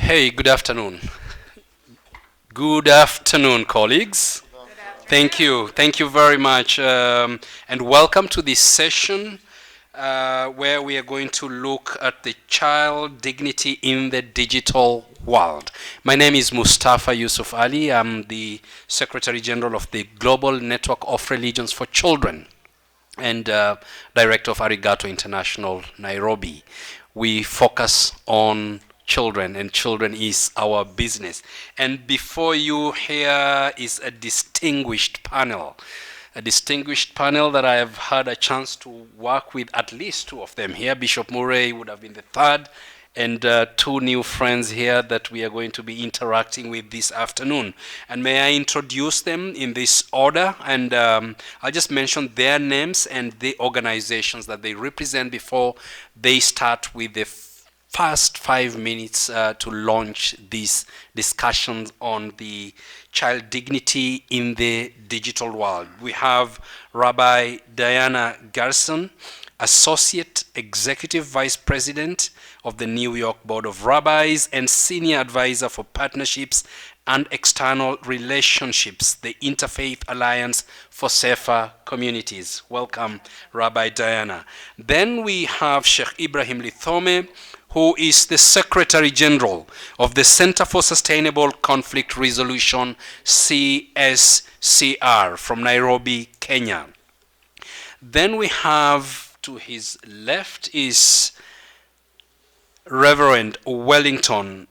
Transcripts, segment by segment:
Hey, good afternoon. Good afternoon, colleagues. Thank you. Thank you very much. And welcome to this session where we are going to look at the child dignity in the digital world. My name is Mustafa Yusuf Ali. I'm the Secretary General of the Global Network of Religions for Children and Director of Arigatou International, Nairobi. We focus on children, and children is our business. And before you here is a distinguished panel that I have had a chance to work with, at least two of them here. Bishop Murray would have been the third, and two new friends here that we are going to be interacting with this afternoon. And may I introduce them in this order, and I'll just mention their names and the organizations that they represent before they start with the first 5 minutes to launch these discussions on the child dignity in the digital world. We have Rabbi Diana Gerson, Associate Executive Vice President of the New York Board of Rabbis and Senior Advisor for Partnerships and External Relationships, the Interfaith Alliance for Safer Communities. Welcome, Rabbi Diana. Then we have Sheikh Ibrahim Lethome, who is the Secretary General of the Center for Sustainable Conflict Resolution, CSCR, from Nairobi, Kenya. Then we have, to his left, is Reverend Wellington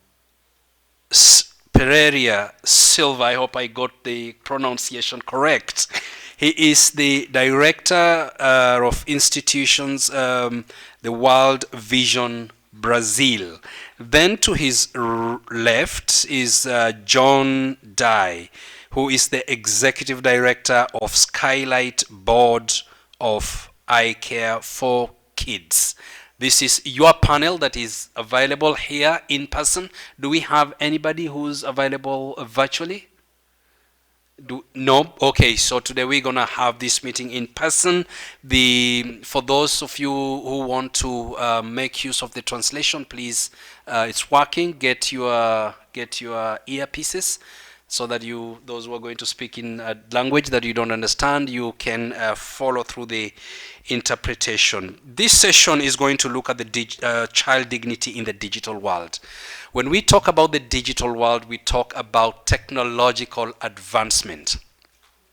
Pereira Silva. I hope I got the pronunciation correct. He is the Director of Institutions, the World Vision Brazil. Then to his left is John Dye, who is the Executive Director of Skylight Board of Eye Care for Kids. This is your panel that is available here in person. Do we have anybody who's available virtually? No? Okay, so today we're going to have this meeting in person. For those of you who want to make use of the translation, please, it's working. Get your earpieces so that those who are going to speak in a language that you don't understand, you can follow through the interpretation. This session is going to look at the child dignity in the digital world. When we talk about the digital world, we talk about technological advancement.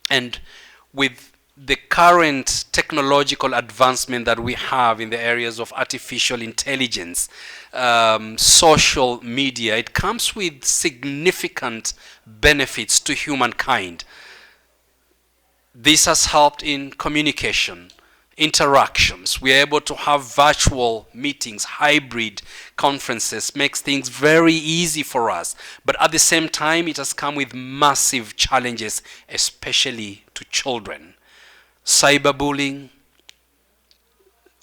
And with the current technological advancement that we have in the areas of artificial intelligence, social media, it comes with significant benefits to humankind. This has helped in communication, interactions. We are able to have virtual meetings, hybrid conferences, makes things very easy for us. But at the same time, it has come with massive challenges, especially to children. Cyberbullying,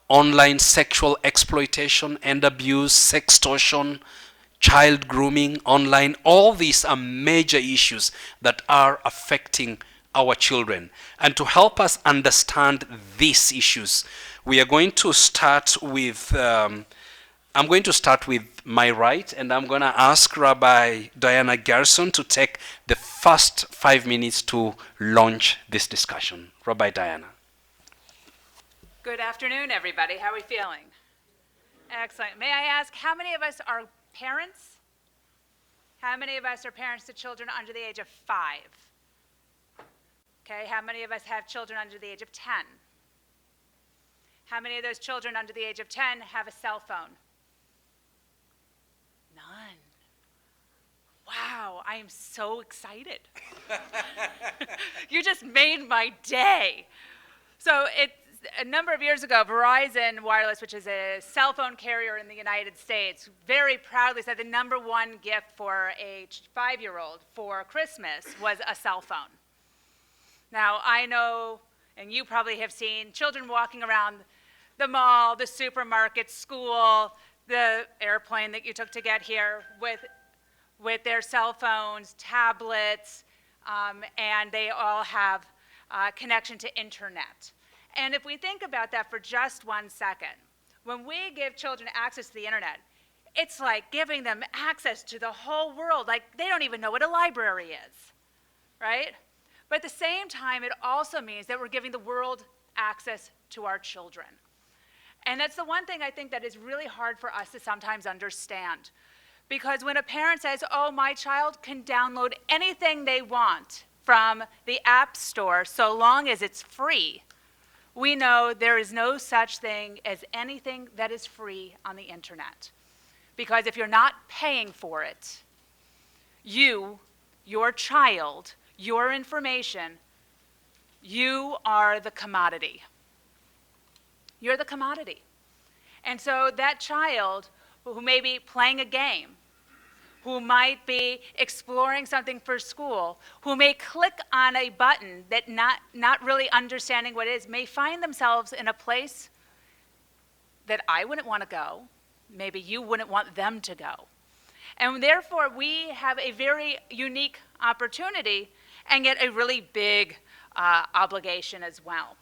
online sexual exploitation and abuse, sextortion, child grooming online, all these are major issues that are affecting our children. And to help us understand these issues, we are going to start with, I'm going to start with my right, and I'm going to ask Rabbi Diana Gerson to take the first 5 minutes to launch this discussion. Rabbi Diana. Good afternoon, everybody. How are we feeling? Excellent. May I ask, how many of us are parents? How many of us are parents to children under the age of 5? Okay, how many of us have children under the age of 10? How many of those children under the age of 10 have a cell phone? None. Wow, I am so excited. You just made my day. So a number of years ago, Verizon Wireless, which is a cell phone carrier in the United States, very proudly said the #1 gift for a 5-year-old for Christmas was a cell phone. Now, I know, and you probably have seen, children walking around the mall, the supermarket, school, the airplane that you took to get here with their cell phones, tablets, and they all have connection to internet. And if we think about that for just 1 second, when we give children access to the internet, it's like giving them access to the whole world. Like they don't even know what a library is, right? But at the same time, it also means that we're giving the world access to our children. And that's the one thing I think that is really hard for us to sometimes understand. Because when a parent says, oh, my child can download anything they want from the App Store so long as it's free, we know there is no such thing as anything that is free on the internet. Because if you're not paying for it, you, your child, your information, you are the commodity. You're the commodity. And so that child who may be playing a game, who might be exploring something for school, who may click on a button that not really understanding what it is, may find themselves in a place that I wouldn't want to go. Maybe you wouldn't want them to go. And therefore, we have a very unique opportunity and yet a really big obligation as well.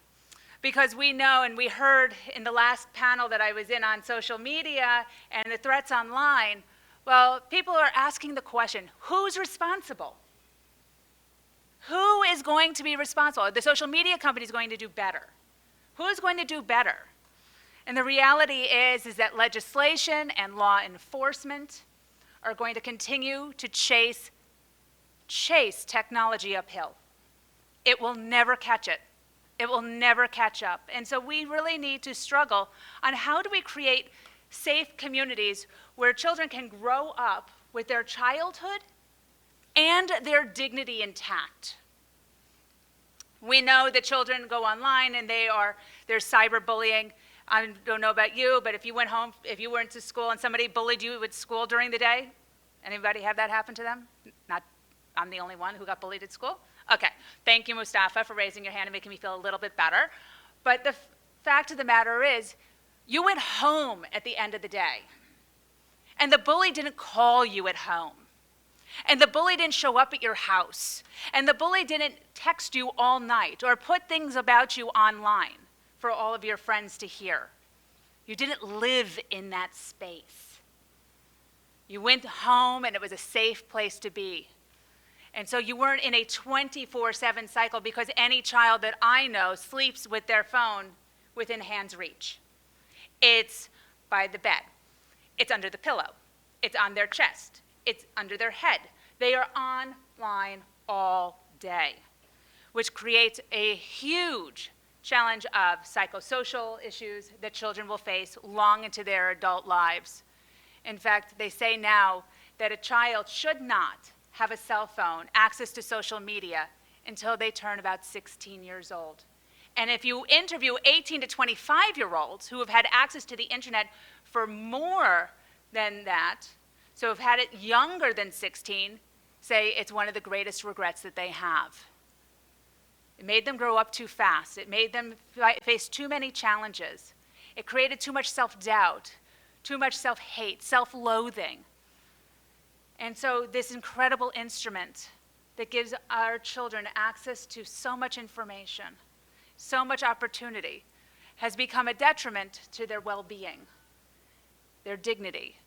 Because we know, and we heard in the last panel that I was in on social media and the threats online, well, people are asking the question, who's responsible? Who is going to be responsible? The social media company is going to do better. Who's going to do better? And the reality is that legislation and law enforcement are going to continue to chase technology uphill. It will never catch it. It will never catch up. And so we really need to struggle on how do we create safe communities where children can grow up with their childhood and their dignity intact. We know that children go online and there's cyberbullying. I don't know about you, but if you went home, if you went to school and somebody bullied you at school during the day, anybody have that happen to them? Not, I'm the only one who got bullied at school? Okay, thank you, Mustafa, for raising your hand and making me feel a little bit better. But the fact of the matter is, you went home at the end of the day, and the bully didn't call you at home, and the bully didn't show up at your house, and the bully didn't text you all night or put things about you online for all of your friends to hear. You didn't live in that space. You went home, and it was a safe place to be. And so you weren't in a 24/7 cycle, because any child that I know sleeps with their phone within hand's reach. It's by the bed. It's under the pillow. It's on their chest. It's under their head. They are online all day, which creates a huge challenge of psychosocial issues that children will face long into their adult lives. In fact, they say now that a child should not have a cell phone, access to social media, until they turn about 16 years old. And if you interview 18 to 25-year-olds who have had access to the internet for more than that, so have had it younger than 16, say it's one of the greatest regrets that they have. It made them grow up too fast. It made them face too many challenges. It created too much self-doubt, too much self-hate, self-loathing. And so this incredible instrument that gives our children access to so much information, so much opportunity, has become a detriment to their well-being, their dignity.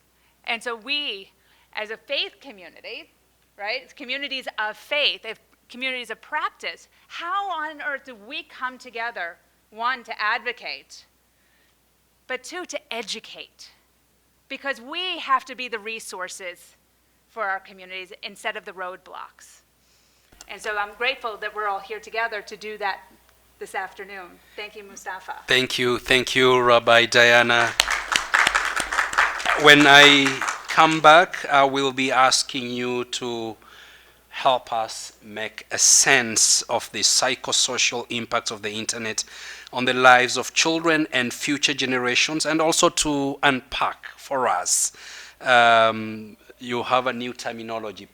And so we, as a faith community, right, communities of faith, communities of practice, how on earth do we come together, one, to advocate, but two, to educate? Because we have to be the resources for our communities instead of the roadblocks. And so I'm grateful that we're all here together to do that this afternoon. Thank you, Mustafa. Thank you, Rabbi Diana. When I come back, I will be asking you to help us make a sense of the psychosocial impacts of the internet on the lives of children and future generations, and also to unpack for us. You have a new terminology,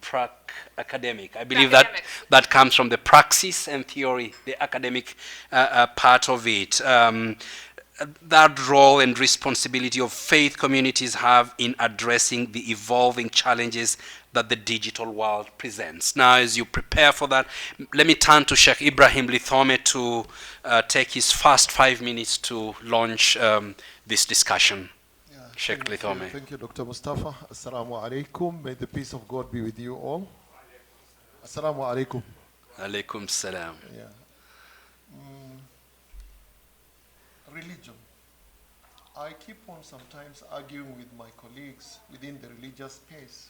academic. I believe that comes from the praxis and theory, the academic part of it. That role and responsibility of faith communities have in addressing the evolving challenges that the digital world presents. Now, as you prepare for that, let me turn to Sheikh Ibrahim Lethome to take his first 5 minutes to launch this discussion. Yeah, Sheikh Lethome. Thank you, Dr. Mustafa. Assalamu alaikum. May the peace of God be with you all. Assalamu alaikum. Alaikum salam. Yeah. Religion. I keep on sometimes arguing with my colleagues within the religious space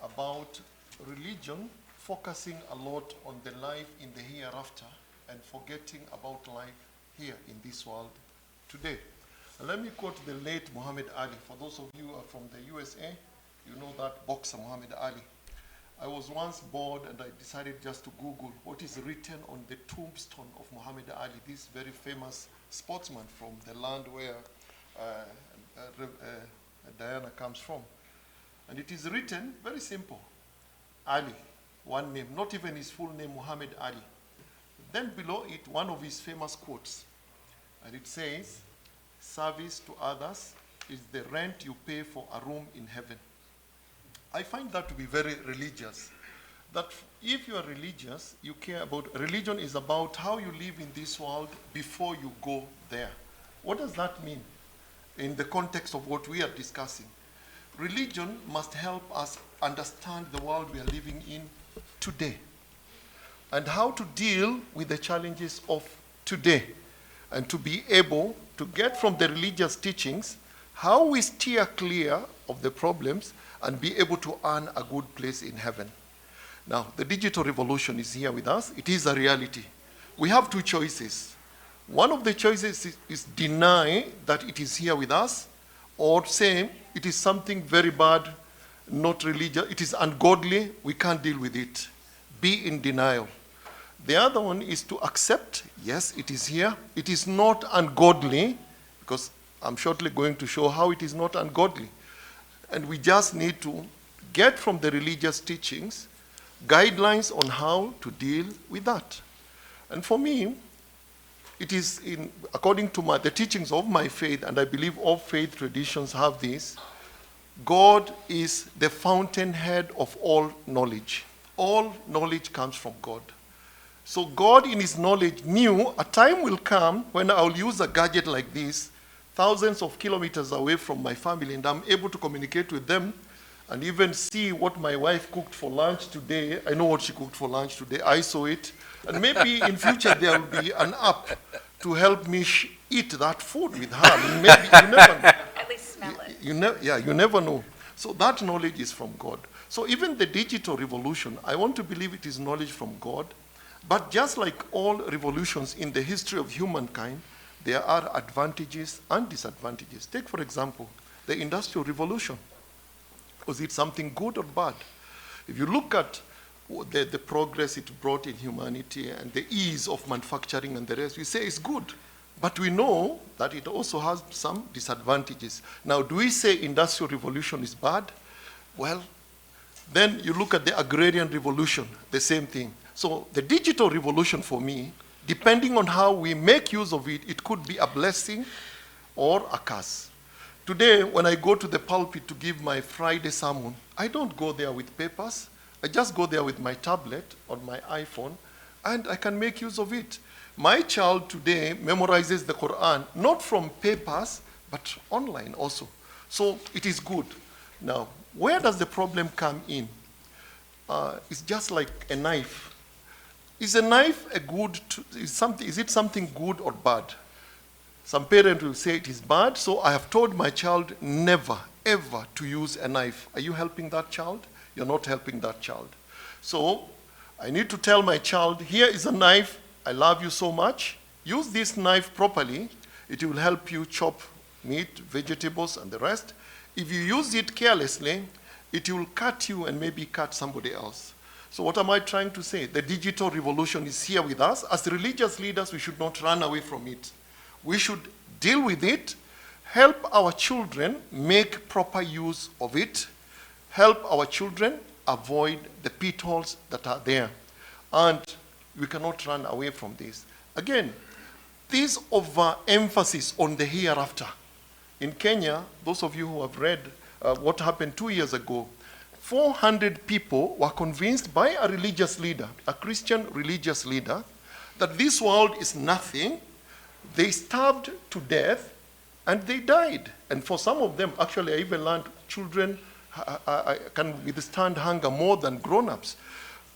about religion focusing a lot on the life in the hereafter and forgetting about life here in this world today. And let me quote the late Muhammad Ali. For those of you who are from the USA, you know that boxer Muhammad Ali. I was once bored and I decided just to Google what is written on the tombstone of Muhammad Ali, this very famous sportsman from the land where Diana comes from. And it is written, very simple, Ali, one name, not even his full name, Muhammad Ali. Then below it, one of his famous quotes. And it says, service to others is the rent you pay for a room in heaven. I find that to be very religious. That if you are religious, you care about, religion is about how you live in this world before you go there. What does that mean in the context of what we are discussing? Religion must help us understand the world we are living in today and how to deal with the challenges of today, and to be able to get from the religious teachings how we steer clear of the problems and be able to earn a good place in heaven. Now, the digital revolution is here with us. It is a reality. We have two choices. One of the choices is deny that it is here with us, or say it is something very bad, not religious, it is ungodly, we can't deal with it. Be in denial. The other one is to accept, yes, it is here. It is not ungodly, because I'm shortly going to show how it is not ungodly. And we just need to get from the religious teachings guidelines on how to deal with that. And for me, it is according to the teachings of my faith, and I believe all faith traditions have this, God is the fountainhead of all knowledge. All knowledge comes from God. So God in his knowledge knew a time will come when I'll use a gadget like this, thousands of kilometers away from my family, and I'm able to communicate with them and even see what my wife cooked for lunch today. I know what she cooked for lunch today. I saw it. And maybe in future there will be an app to help me eat that food with her. Maybe you never know. At least smell it. You never know. So that knowledge is from God. So even the digital revolution, I want to believe it is knowledge from God. But just like all revolutions in the history of humankind, there are advantages and disadvantages. Take, for example, the Industrial Revolution. Was it something good or bad? If you look at the progress it brought in humanity and the ease of manufacturing and the rest, we say it's good. But we know that it also has some disadvantages. Now, do we say Industrial Revolution is bad? Well, then you look at the Agrarian Revolution, the same thing. So the digital revolution for me, depending on how we make use of it, it could be a blessing or a curse. Today, when I go to the pulpit to give my Friday sermon, I don't go there with papers. I just go there with my tablet or my iPhone, and I can make use of it. My child today memorizes the Quran, not from papers, but online also. So it is good. Now, where does the problem come in? It's just like a knife. Is a knife is it something good or bad? Some parent will say it is bad, so I have told my child never, ever to use a knife. Are you helping that child? You're not helping that child. So I need to tell my child, here is a knife, I love you so much. Use this knife properly. It will help you chop meat, vegetables, and the rest. If you use it carelessly, it will cut you and maybe cut somebody else. So what am I trying to say? The digital revolution is here with us. As religious leaders, we should not run away from it. We should deal with it, help our children make proper use of it, help our children avoid the pitfalls that are there. And we cannot run away from this. Again, this overemphasis on the hereafter. In Kenya, those of you who have read what happened 2 years ago, 400 people were convinced by a religious leader, a Christian religious leader, that this world is nothing. They starved to death, and they died. And for some of them, actually, I even learned children can withstand hunger more than grown-ups.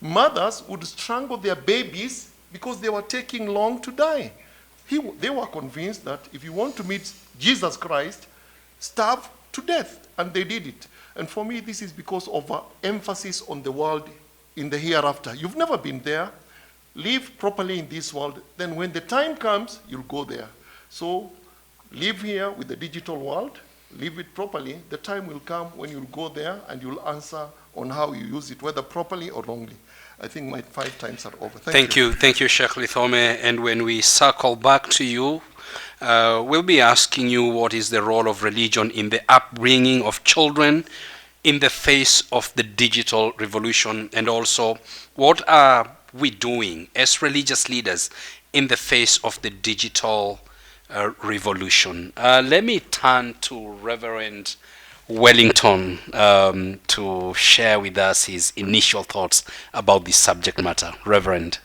Mothers would strangle their babies because they were taking long to die. They were convinced that if you want to meet Jesus Christ, starve to death, and they did it. And for me, this is because of our emphasis on the world in the hereafter. You've never been there. Live properly in this world. Then when the time comes, you'll go there. So live here with the digital world. Live it properly. The time will come when you'll go there and you'll answer on how you use it, whether properly or wrongly. I think my 5 times are over. Thank you, Sheikh Lethome. And when we circle back to you, we'll be asking you what is the role of religion in the upbringing of children in the face of the digital revolution, and also what are we doing as religious leaders in the face of the digital revolution. Let me turn to Reverend Wellington to share with us his initial thoughts about this subject matter. Reverend.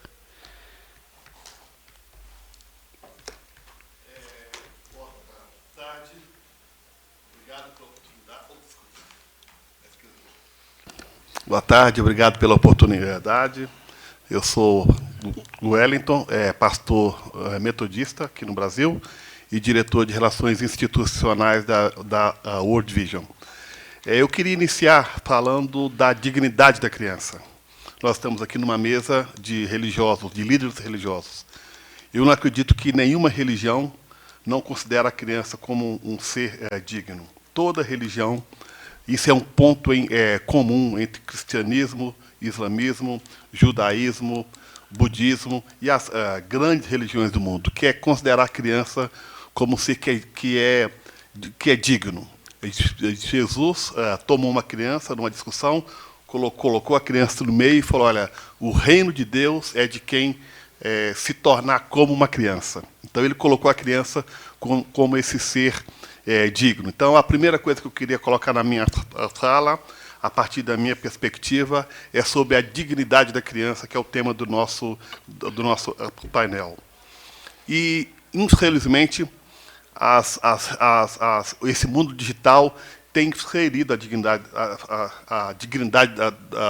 Boa tarde, obrigado pela oportunidade. Eu sou Wellington, pastor metodista aqui no Brasil e diretor de Relações Institucionais da World Vision. Eu queria iniciar falando da dignidade da criança. Nós estamos aqui numa mesa de religiosos, de líderes religiosos. Eu não acredito que nenhuma religião não considera a criança como um ser digno. Toda religião, isso é um ponto comum entre cristianismo, islamismo, judaísmo, budismo e as grandes religiões do mundo, que é considerar a criança como um ser que é digno. Jesus tomou uma criança numa discussão, colocou a criança no meio e falou, olha, o reino de Deus é de quem se tornar como uma criança. Então ele colocou a criança como esse ser digno. Então a primeira coisa que eu queria colocar na minha fala, a partir da minha perspectiva, é sobre a dignidade da criança, que é o tema do nosso painel. E, infelizmente, esse mundo digital tem ferido a dignidade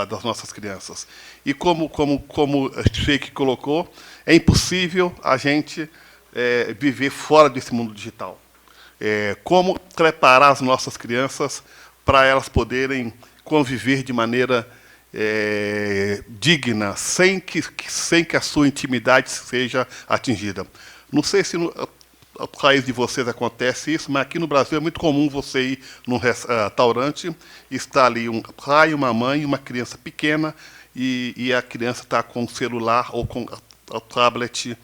das nossas crianças. E como o Sheikh colocou, é impossível a gente viver fora desse mundo digital. Como preparar as nossas crianças para elas poderem conviver de maneira digna, sem que a sua intimidade seja atingida. Não sei se no país de vocês acontece isso, mas aqui no Brasil é muito comum você ir num restaurante, está ali um pai, uma mãe, uma criança pequena, e a criança está com o celular ou com a tablet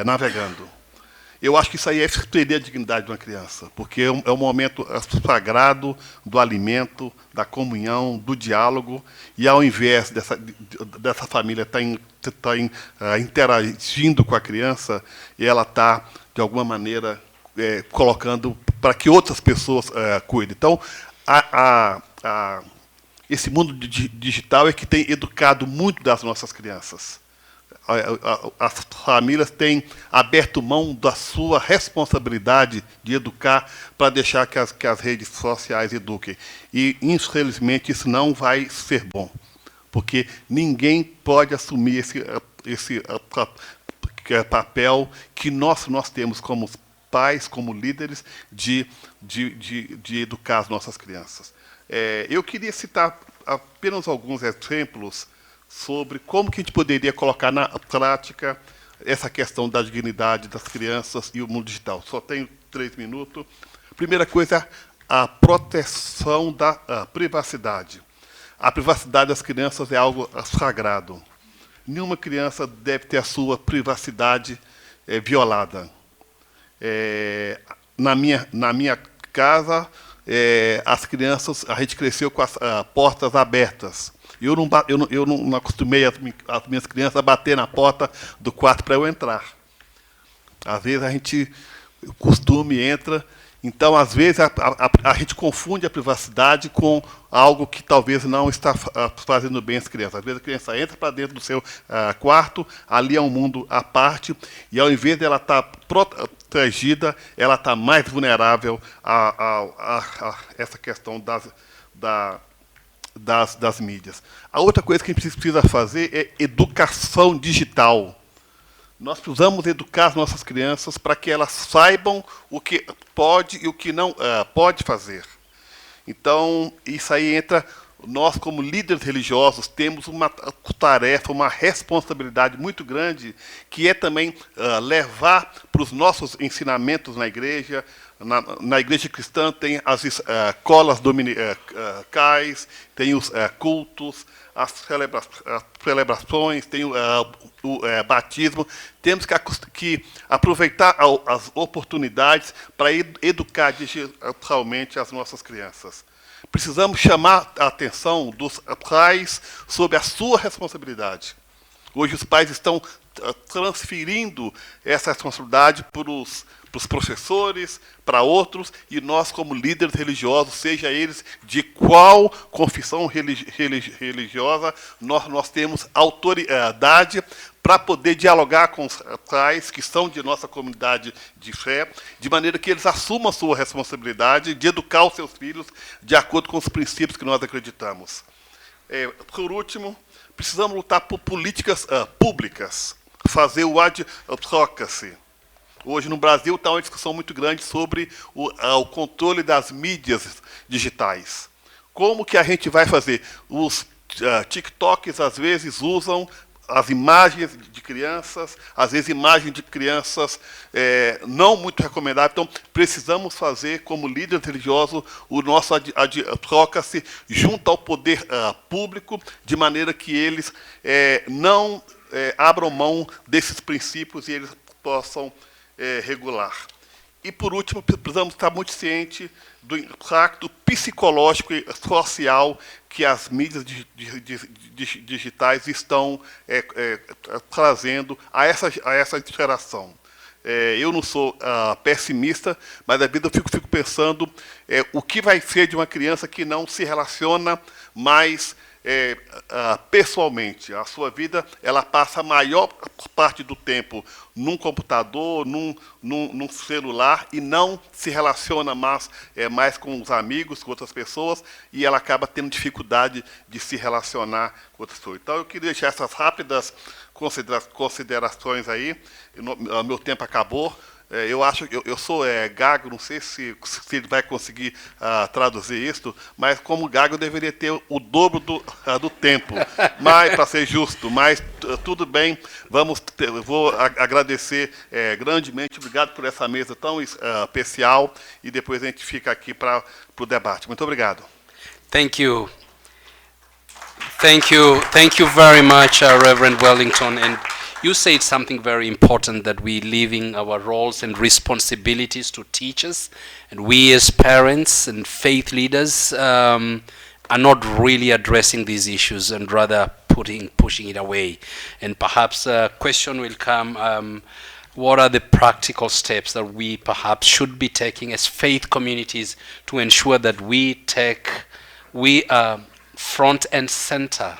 navegando. Eu acho que isso aí é perder a dignidade de uma criança, porque é um momento sagrado do alimento, da comunhão, do diálogo, e ao invés dessa família estar interagindo com a criança, e ela está, de alguma maneira, colocando para que outras pessoas cuidem. Então, esse mundo digital é que tem educado muito das nossas crianças. As famílias têm aberto mão da sua responsabilidade de educar para deixar que as redes sociais eduquem. E, infelizmente, isso não vai ser bom, porque ninguém pode assumir esse papel que nós temos como pais, como líderes, de educar as nossas crianças. Eu queria citar apenas alguns exemplos sobre como que a gente poderia colocar na prática essa questão da dignidade das crianças e o mundo digital. Só tenho 3 minutos. Primeira coisa, a proteção da privacidade. A privacidade das crianças é algo sagrado. Nenhuma criança deve ter a sua privacidade violada. Na minha casa, as crianças, a gente cresceu com as portas abertas. Eu não acostumei as minhas crianças a bater na porta do quarto para eu entrar. Às vezes o costume entra Então, às vezes, a gente confunde a privacidade com algo que talvez não está fazendo bem às crianças. Às vezes a criança entra para dentro do seu quarto, ali é um mundo à parte, e ao invés de ela estar protegida, ela está mais vulnerável a essa questão das mídias. A outra coisa que a gente precisa fazer é educação digital. Nós precisamos educar as nossas crianças para que elas saibam o que pode e o que não pode fazer. Então, isso aí entra, nós como líderes religiosos temos uma tarefa, uma responsabilidade muito grande, que é também levar para os nossos ensinamentos na igreja. Na igreja cristã tem as escolas dominicais, tem os cultos, as celebrações, tem o batismo. Temos que aproveitar as oportunidades para educar digitalmente as nossas crianças. Precisamos chamar a atenção dos pais sobre a sua responsabilidade. Hoje os pais estão transferindo essa responsabilidade para os professores, para outros, e nós, como líderes religiosos, seja eles de qual confissão religiosa, nós temos autoridade para poder dialogar com os pais que são de nossa comunidade de fé, de maneira que eles assumam a sua responsabilidade de educar os seus filhos de acordo com os princípios que nós acreditamos. Por último, precisamos lutar por políticas públicas, fazer o advocacy. Hoje, no Brasil, está uma discussão muito grande sobre o controle das mídias digitais. Como que a gente vai fazer? Os TikToks, às vezes, usam as imagens de crianças, às vezes imagens de crianças não muito recomendáveis. Então, precisamos fazer, como líder religioso, o nosso advocacy junto ao poder público, de maneira que eles não abram mão desses princípios e eles possam regular. E, por último, precisamos estar muito cientes do impacto psicológico e social que as mídias digitais estão trazendo a essa geração. Eu não sou pessimista, mas às vezes eu fico pensando o que vai ser de uma criança que não se relaciona mais pessoalmente. A sua vida ela passa a maior parte do tempo num computador, num celular, e não se relaciona mais com os amigos, com outras pessoas, e ela acaba tendo dificuldade de se relacionar com outras pessoas. Então, eu queria deixar essas rápidas considerações aí. Meu tempo acabou. Eu sou gago, não sei se ele vai conseguir traduzir isso, mas como gago eu deveria ter o dobro do tempo, para ser justo, mas tudo bem, vou agradecer grandemente, obrigado por essa mesa tão especial, e depois a gente fica aqui para o debate. Muito obrigado. Thank you. Thank you very much, Reverend Wellington. And you said something very important, that we leaving our roles and responsibilities to teachers, and we as parents and faith leaders are not really addressing these issues and rather pushing it away. And perhaps a question will come, what are the practical steps that we perhaps should be taking as faith communities to ensure that we are front and center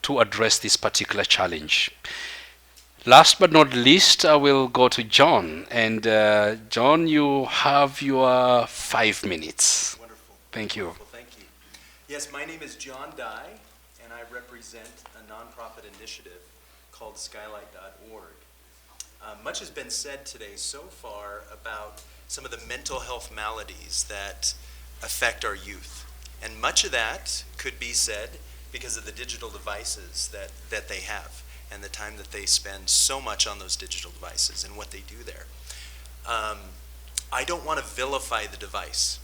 to address this particular challenge? Last but not least, I will go to John. And John, you have your 5 minutes. Wonderful. Thank you. Wonderful. Thank you. Yes, my name is John Dye, and I represent a nonprofit initiative called Skylight.org. Much has been said today so far about some of the mental health maladies that affect our youth. And much of that could be said because of the digital devices that they have, and the time that they spend so much on those digital devices and what they do there. I don't want to vilify the device.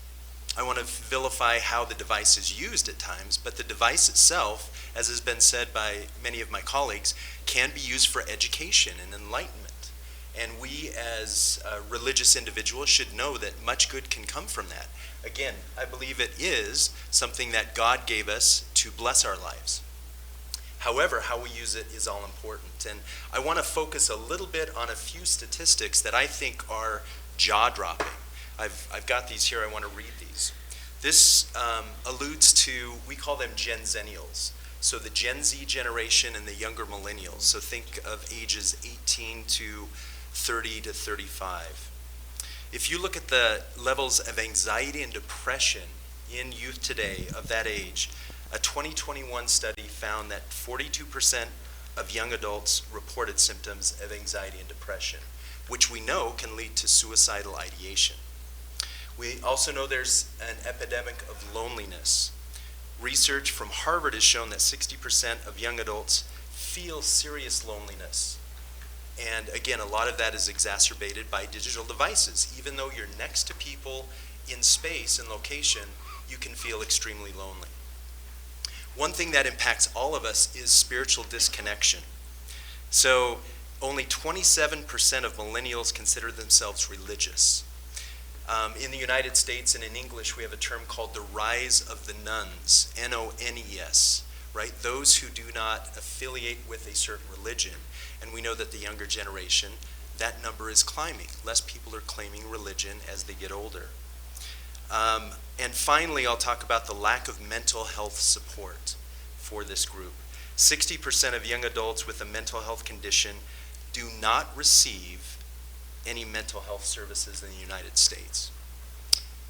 I want to vilify how the device is used at times, but the device itself, as has been said by many of my colleagues, can be used for education and enlightenment. And we as religious individuals should know that much good can come from that. Again, I believe it is something that God gave us to bless our lives. However, how we use it is all important. And I want to focus a little bit on a few statistics that I think are jaw-dropping. I've got these here. I want to read these. This alludes to, we call them Gen Zennials. So the Gen Z generation and the younger millennials. So think of ages 18 to 30 to 35. If you look at the levels of anxiety and depression in youth today of that age, a 2021 study found that 42% of young adults reported symptoms of anxiety and depression, which we know can lead to suicidal ideation. We also know there's an epidemic of loneliness. Research from Harvard has shown that 60% of young adults feel serious loneliness. And again, a lot of that is exacerbated by digital devices. Even though you're next to people in space and location, you can feel extremely lonely. One thing that impacts all of us is spiritual disconnection. So only 27% of millennials consider themselves religious. In the United States and in English, we have a term called the rise of the nuns, N-O-N-E-S, right? Those who do not affiliate with a certain religion. And we know that the younger generation, that number is climbing. Less people are claiming religion as they get older. And finally, I'll talk about the lack of mental health support for this group. 60% of young adults with a mental health condition do not receive any mental health services in the United States.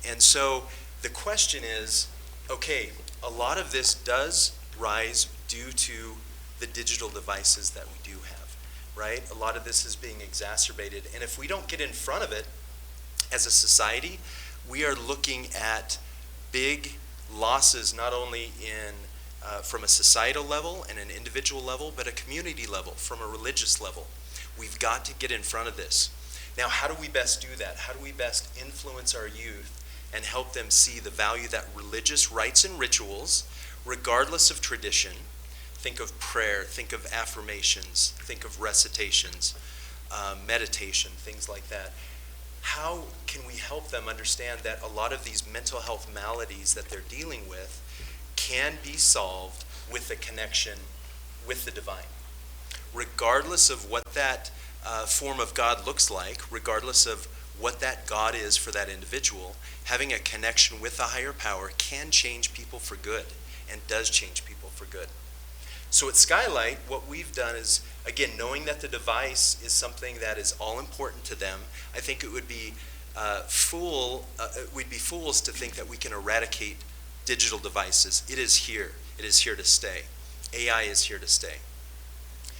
And so the question is, okay, a lot of this does rise due to the digital devices that we do have, right? A lot of this is being exacerbated. And if we don't get in front of it as a society, we are looking at big losses, not only in from a societal level and an individual level, but a community level, from a religious level. We've got to get in front of this. Now, how do we best do that? How do we best influence our youth and help them see the value that religious rites and rituals, regardless of tradition, think of prayer, think of affirmations, think of recitations, meditation, things like that. How can we help them understand that a lot of these mental health maladies that they're dealing with can be solved with a connection with the divine? Regardless of what that form of God looks like, regardless of what that God is for that individual, having a connection with a higher power can change people for good, and does change people for good. So at Skylight, what we've done is, again, knowing that the device is something that is all important to them, I think it would be we'd be fools to think that we can eradicate digital devices. It is here. It is here to stay. AI is here to stay.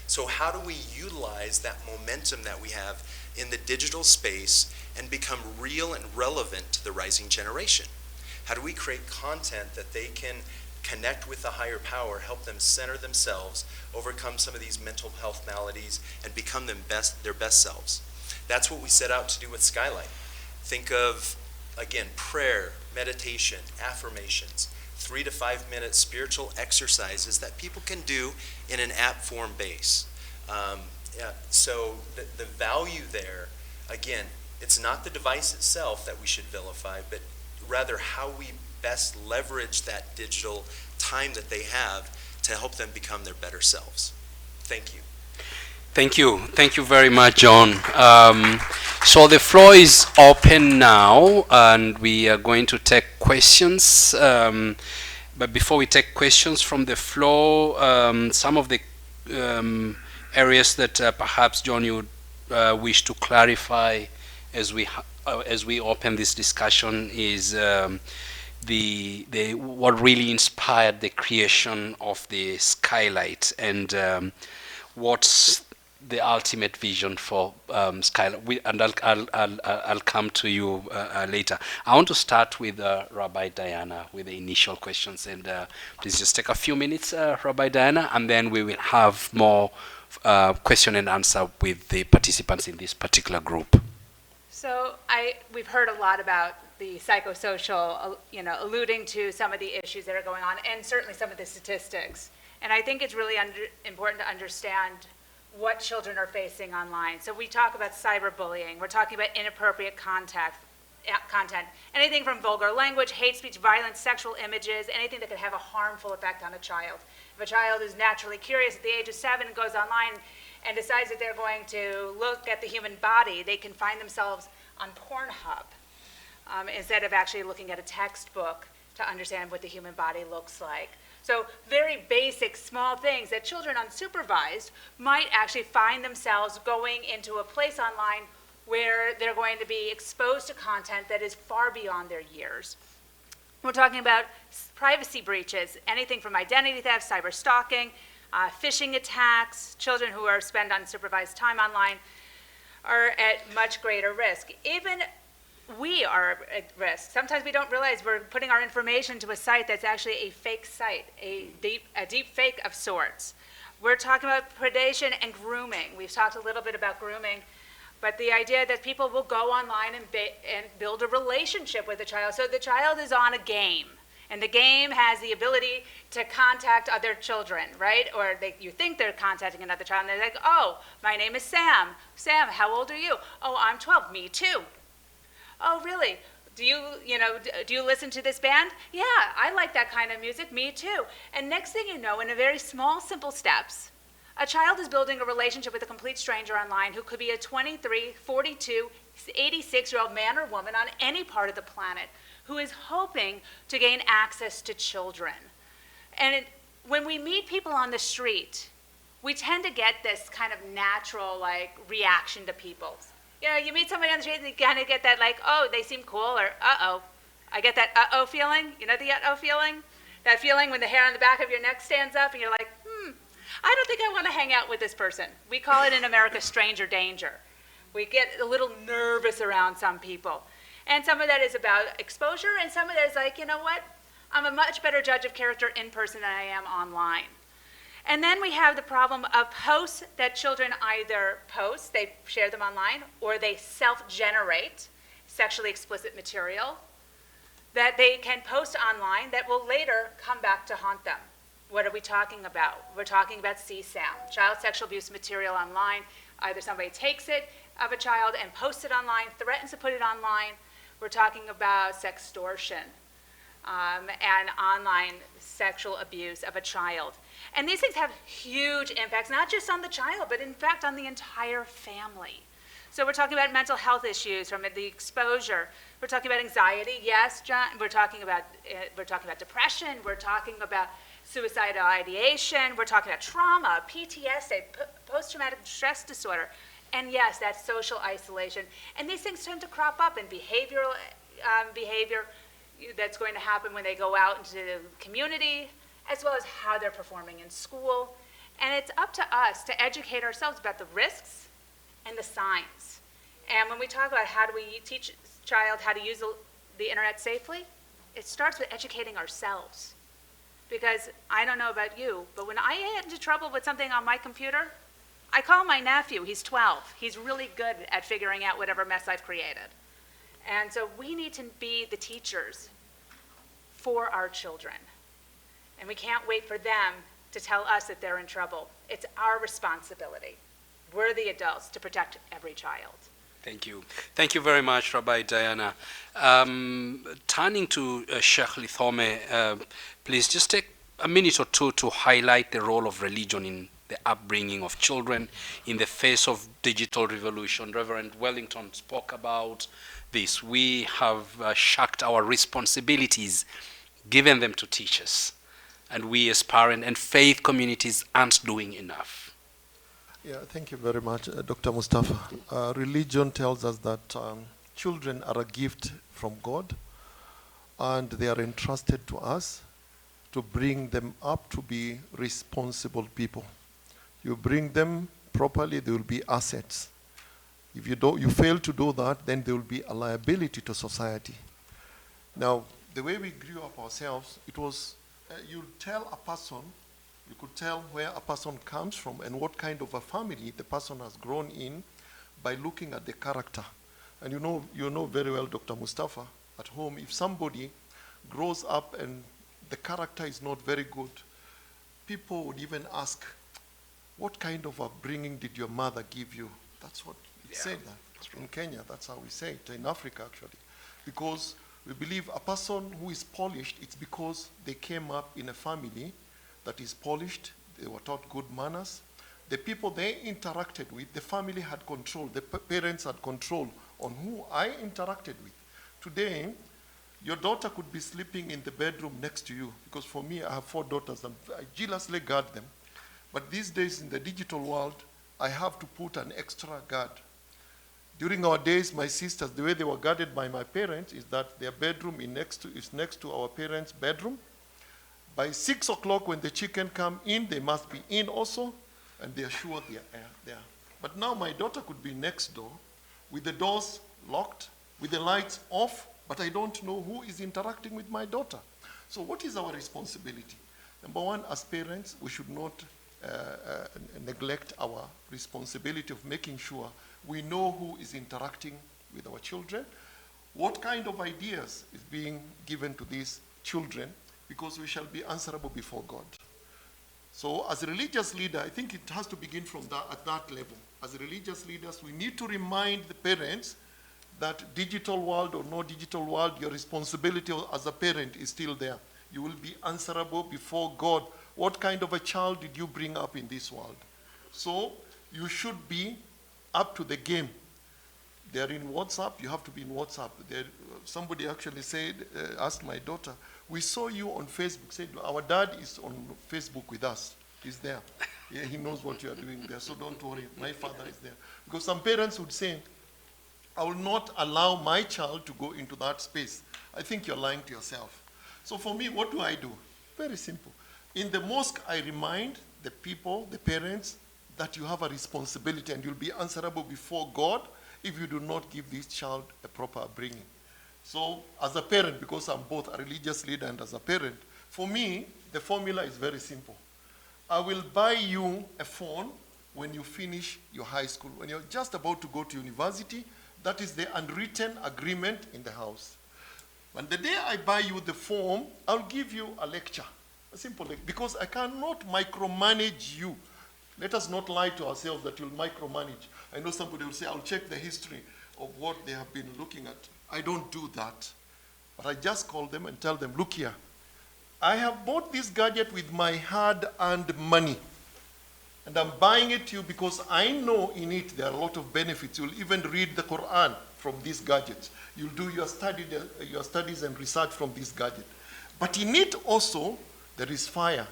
So how do we utilize that momentum that we have in the digital space and become real and relevant to the rising generation? How do we create content that they can connect with the higher power, help them center themselves, overcome some of these mental health maladies, and become their best selves? That's what we set out to do with Skylight. Think of, again, prayer, meditation, affirmations, 3 to 5 minute spiritual exercises that people can do in an app form base. So the value there, again, it's not the device itself that we should vilify, but rather how we best leverage that digital time that they have to help them become their better selves. Thank you. Thank you. Thank you very much, John. So the floor is open now, and we are going to take questions. But before we take questions from the floor, some of the areas that perhaps, John, you would wish to clarify as we open this discussion is what really inspired the creation of the Skylight, and what's the ultimate vision for Skylight. And I'll come to you later. I want to start with Rabbi Diana with the initial questions, and please just take a few minutes, Rabbi Diana, and then we will have more question and answer with the participants in this particular group. So we've heard a lot about the psychosocial, alluding to some of the issues that are going on, and certainly some of the statistics. And I think it's really important to understand what children are facing online. So we talk about cyberbullying. We're talking about inappropriate content, anything from vulgar language, hate speech, violence, sexual images, anything that could have a harmful effect on a child. If a child is naturally curious at the age of 7 and goes online and decides that they're going to look at the human body, they can find themselves on Pornhub. instead of actually looking at a textbook to understand what the human body looks like. So very basic, small things that children unsupervised might actually find themselves going into a place online where they're going to be exposed to content that is far beyond their years. We're talking about privacy breaches, anything from identity theft, cyber stalking, phishing attacks. Children who are spend unsupervised time online are at much greater risk. Even we are at risk. Sometimes we don't realize we're putting our information to a site that's actually a fake site, a deep fake of sorts. We're talking about predation and grooming. We've talked a little bit about grooming, but the idea that people will go online and build a relationship with the child. So the child is on a game, and the game has the ability to contact other children, right? Or you think they're contacting another child, and they're like, oh, my name is Sam. Sam, how old are you? Oh, I'm 12. Me too. Oh, really? Do you listen to this band? Yeah, I like that kind of music. Me too. And next thing you know, in a very small, simple steps, a child is building a relationship with a complete stranger online who could be a 23, 42, 86-year-old man or woman on any part of the planet who is hoping to gain access to children. And when we meet people on the street, we tend to get this kind of natural reaction to people. You meet somebody on the street and you kind of get that oh, they seem cool, or uh-oh. I get that uh-oh feeling. You know the uh-oh feeling? That feeling when the hair on the back of your neck stands up and you're like, I don't think I want to hang out with this person. We call it in America stranger danger. We get a little nervous around some people. And some of that is about exposure, and some of that is you know what? I'm a much better judge of character in person than I am online. And then we have the problem of posts that children either post, they share them online, or they self-generate sexually explicit material that they can post online that will later come back to haunt them. What are we talking about? We're talking about CSAM, child sexual abuse material online. Either somebody takes it of a child and posts it online, threatens to put it online. We're talking about sextortion and online sexual abuse of a child. And these things have huge impacts, not just on the child, but in fact on the entire family. So we're talking about mental health issues from the exposure. We're talking about anxiety, yes, John. We're talking about depression. We're talking about suicidal ideation. We're talking about trauma, PTSD, post-traumatic stress disorder, and yes, that's social isolation. And these things tend to crop up in behavioral behavior that's going to happen when they go out into the community, as well as how they're performing in school. And it's up to us to educate ourselves about the risks and the signs. And when we talk about how do we teach a child how to use the internet safely, it starts with educating ourselves. Because I don't know about you, but when I get into trouble with something on my computer, I call my nephew. He's 12. He's really good at figuring out whatever mess I've created. And so we need to be the teachers for our children. And we can't wait for them to tell us that they're in trouble. It's our responsibility. We're the adults to protect every child. Thank you. Thank you very much, Rabbi Diana. Turning to Sheikh Lethome, please just take a minute or two to highlight the role of religion in the upbringing of children in the face of digital revolution. Reverend Wellington spoke about this. We have shirked our responsibilities, given them to teachers, and we as parents and faith communities aren't doing enough. Yeah, thank you very much, Dr. Mustafa. Religion tells us that children are a gift from God, and they are entrusted to us to bring them up to be responsible people. You bring them properly, they will be assets. If you fail to do that, then they will be a liability to society. Now, the way we grew up ourselves, it was, you tell a person, you could tell where a person comes from and what kind of a family the person has grown in by looking at the character. And you know very well, Dr. Mustafa, at home, if somebody grows up and the character is not very good, people would even ask, what kind of upbringing did your mother give you? That's what we say that. In Kenya, that's how we say it, in Africa actually. Because we believe a person who is polished, it's because they came up in a family that is polished, they were taught good manners. The people they interacted with, the family had control, the parents had control on who I interacted with. today, your daughter could be sleeping in the bedroom next to you, because for me, I have 4 daughters, and I jealously guard them. But these days in the digital world, I have to put an extra guard. During our days, my sisters, the way they were guarded by my parents is that their bedroom is next to our parents' bedroom. By 6 o'clock, when the children come in, they must be in also, and they are sure they are there. But now my daughter could be next door, with the doors locked, with the lights off, but I don't know who is interacting with my daughter. So what is our responsibility? Number one, as parents, we should not neglect our responsibility of making sure we know who is interacting with our children, what kind of ideas is being given to these children, because we shall be answerable before God. So as a religious leader, I think it has to begin from at that level. As religious leaders, we need to remind the parents that digital world or no digital world, your responsibility as a parent is still there. You will be answerable before God. What kind of a child did you bring up in this world? So you should be up to the game. They're in WhatsApp, you have to be in WhatsApp. Somebody actually said, asked my daughter, we saw you on Facebook. Said, our dad is on Facebook with us. He's there. Yeah, he knows what you are doing there, so don't worry, my father is there. Because some parents would say, I will not allow my child to go into that space. I think you're lying to yourself. So for me, what do I do? Very simple. In the mosque, I remind the people, the parents, that you have a responsibility and you'll be answerable before God if you do not give this child a proper upbringing. So as a parent, because I'm both a religious leader and as a parent, for me, the formula is very simple. I will buy you a phone when you finish your high school. When you're just about to go to university, that is the unwritten agreement in the house. And the day I buy you the phone, I'll give you a lecture, a simple lecture, because I cannot micromanage you. Let us not lie to ourselves that you'll micromanage. I know somebody will say, I'll check the history of what they have been looking at. I don't do that. But I just call them and tell them, look here, I have bought this gadget with my hard-earned money. And I'm buying it to you because I know in it there are a lot of benefits. You'll even read the Quran from these gadgets. You'll do your studies and research from this gadget. But in it also, there is fire.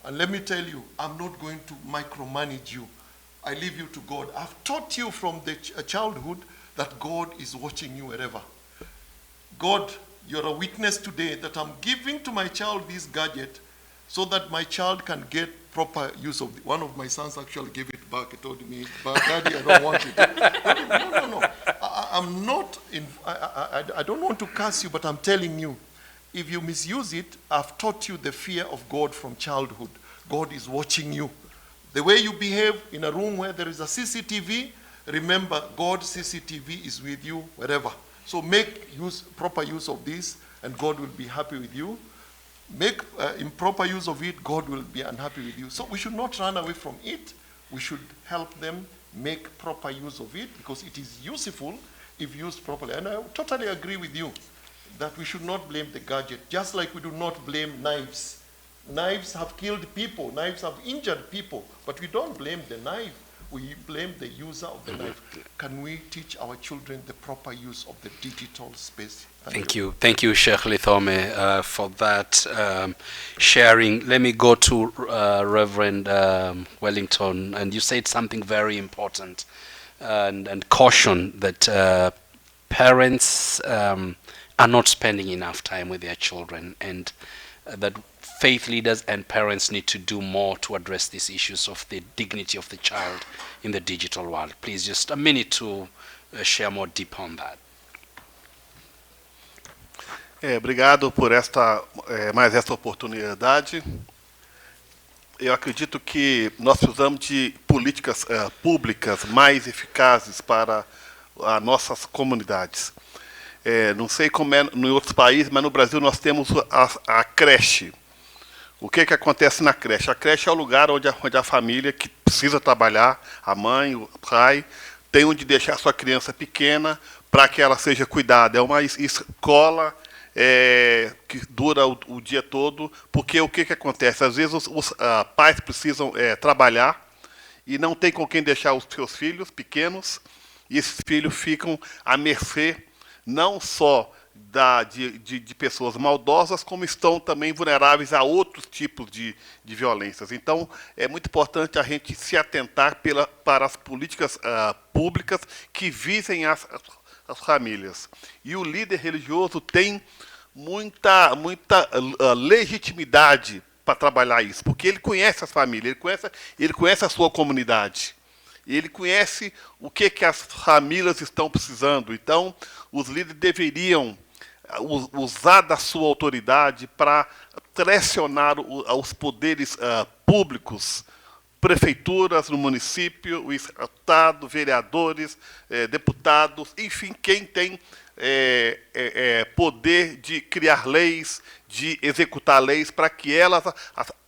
And let me tell you, I'm not going to micromanage you. I leave you to God. I've taught you from the childhood that God is watching you wherever. God, you're a witness today that I'm giving to my child this gadget so that my child can get proper use of it. One of my sons actually gave it back. He told me, but Daddy, I don't want it. No. I'm not, I don't want to curse you, but I'm telling you, if you misuse it, I've taught you the fear of God from childhood. God is watching you. The way you behave in a room where there is a CCTV, remember, God's CCTV is with you wherever. So make proper use of this, and God will be happy with you. Make improper use of it, God will be unhappy with you. So we should not run away from it. We should help them make proper use of it, because it is useful if used properly. And I totally agree with you that we should not blame the gadget, just like we do not blame knives. Knives have killed people, knives have injured people, but we don't blame the knife. We blame the user of the knife. Can we teach our children the proper use of the digital space? Thank you, Sheikh Lethome, for that sharing. Let me go to Reverend Wellington, and you said something very important, and caution that parents are not spending enough time with their children, and that faith leaders and parents need to do more to address these issues of the dignity of the child in the digital world. Please, just a minute to share more deep on that. Obrigado por mais esta oportunidade. Eu acredito que nós precisamos de políticas públicas mais eficazes para as nossas comunidades. Não sei como é em outros países, mas no Brasil nós temos a creche. O que acontece na creche? A creche é o lugar onde a família que precisa trabalhar, a mãe, o pai, tem onde deixar sua criança pequena para que ela seja cuidada. É uma escola que dura o dia todo, porque o que acontece? Às vezes os pais precisam trabalhar e não tem com quem deixar os seus filhos pequenos, e esses filhos ficam à mercê não só de pessoas maldosas, como estão também vulneráveis a outros tipos de violências. Então, é muito importante a gente se atentar para as políticas públicas que visem as famílias. E o líder religioso tem muita legitimidade para trabalhar isso, porque ele conhece as famílias, ele conhece a sua comunidade. Ele conhece o que as famílias estão precisando. Então, os líderes deveriam usar da sua autoridade para pressionar os poderes públicos, prefeituras no município, o Estado, vereadores, deputados, enfim, quem tem poder de criar leis, de executar leis, para que elas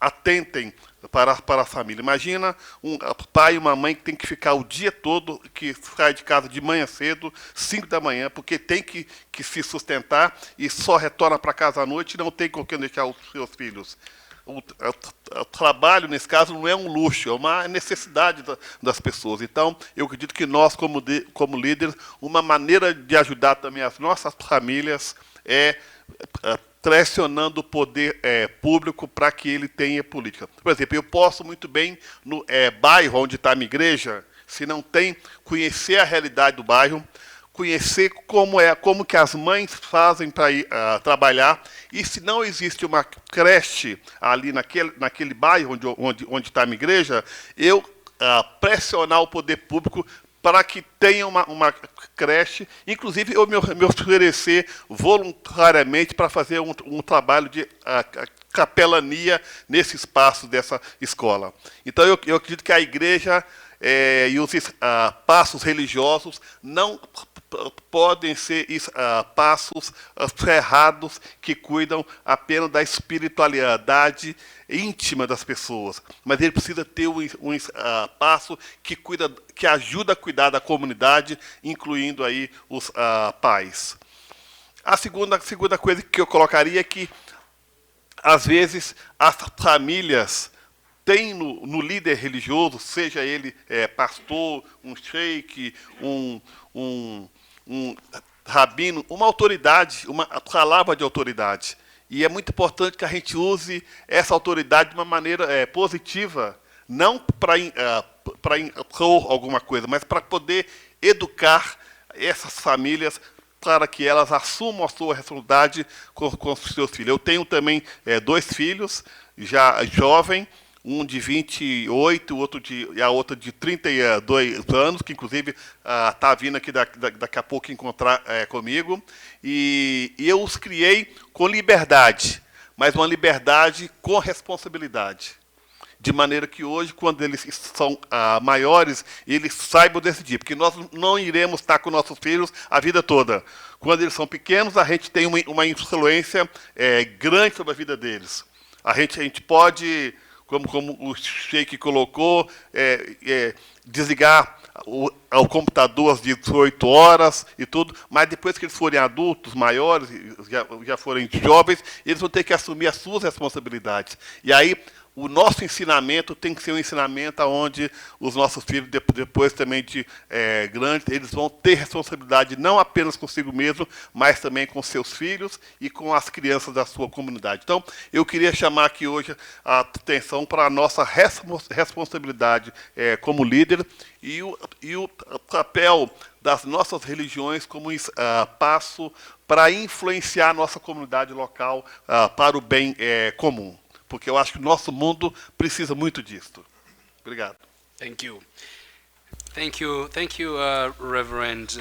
atentem para a família. Imagina um pai e uma mãe que tem que ficar o dia todo, que sai de casa de manhã cedo, 5 da manhã, porque tem que se sustentar e só retorna para casa à noite e não tem com quem deixar os seus filhos. O trabalho, nesse caso, não é um luxo, é uma necessidade das pessoas. Então, eu acredito que nós, como líderes, uma maneira de ajudar também as nossas famílias é pressionando o poder público para que ele tenha política. Por exemplo, eu posso muito bem, no bairro onde está a minha igreja, se não tem, conhecer a realidade do bairro, conhecer como que as mães fazem para ir trabalhar, e se não existe uma creche ali naquele bairro onde está a minha igreja, eu pressionar o poder público para que tenha uma creche, inclusive eu me oferecer voluntariamente para fazer um trabalho de capelania nesse espaço dessa escola. Então, eu acredito que a igreja e os passos religiosos não podem ser passos cerrados que cuidam apenas da espiritualidade íntima das pessoas, mas ele precisa ter um passo que ajuda a cuidar da comunidade, incluindo aí os pais. A segunda coisa que eu colocaria é que, às vezes, as famílias têm no líder religioso, seja ele pastor, um sheikh, um rabino, uma autoridade, uma palavra de autoridade. E é muito importante que a gente use essa autoridade de uma maneira positiva, não para impor alguma coisa, mas para poder educar essas famílias para que elas assumam a sua responsabilidade com os seus filhos. Eu tenho também 2 filhos, já jovem, um de 28, e a outra de 32 anos, que inclusive está vindo aqui daqui a pouco encontrar comigo. E eu os criei com liberdade, mas uma liberdade com responsabilidade. De maneira que hoje, quando eles são maiores, eles saibam decidir, porque nós não iremos estar com nossos filhos a vida toda. Quando eles são pequenos, a gente tem uma influência grande sobre a vida deles. A gente pode, como o Sheikh colocou, desligar o computador às 18 horas e tudo, mas depois que eles forem adultos, maiores, já forem jovens, eles vão ter que assumir as suas responsabilidades. E aí, o nosso ensinamento tem que ser um ensinamento onde os nossos filhos, depois também de grandes, eles vão ter responsabilidade não apenas consigo mesmo, mas também com seus filhos e com as crianças da sua comunidade. Então, eu queria chamar aqui hoje a atenção para a nossa responsabilidade como líder e o papel das nossas religiões como passo para influenciar a nossa comunidade local para o bem comum. Porque eu acho que o nosso mundo precisa muito disso. Obrigado. Thank you. Reverend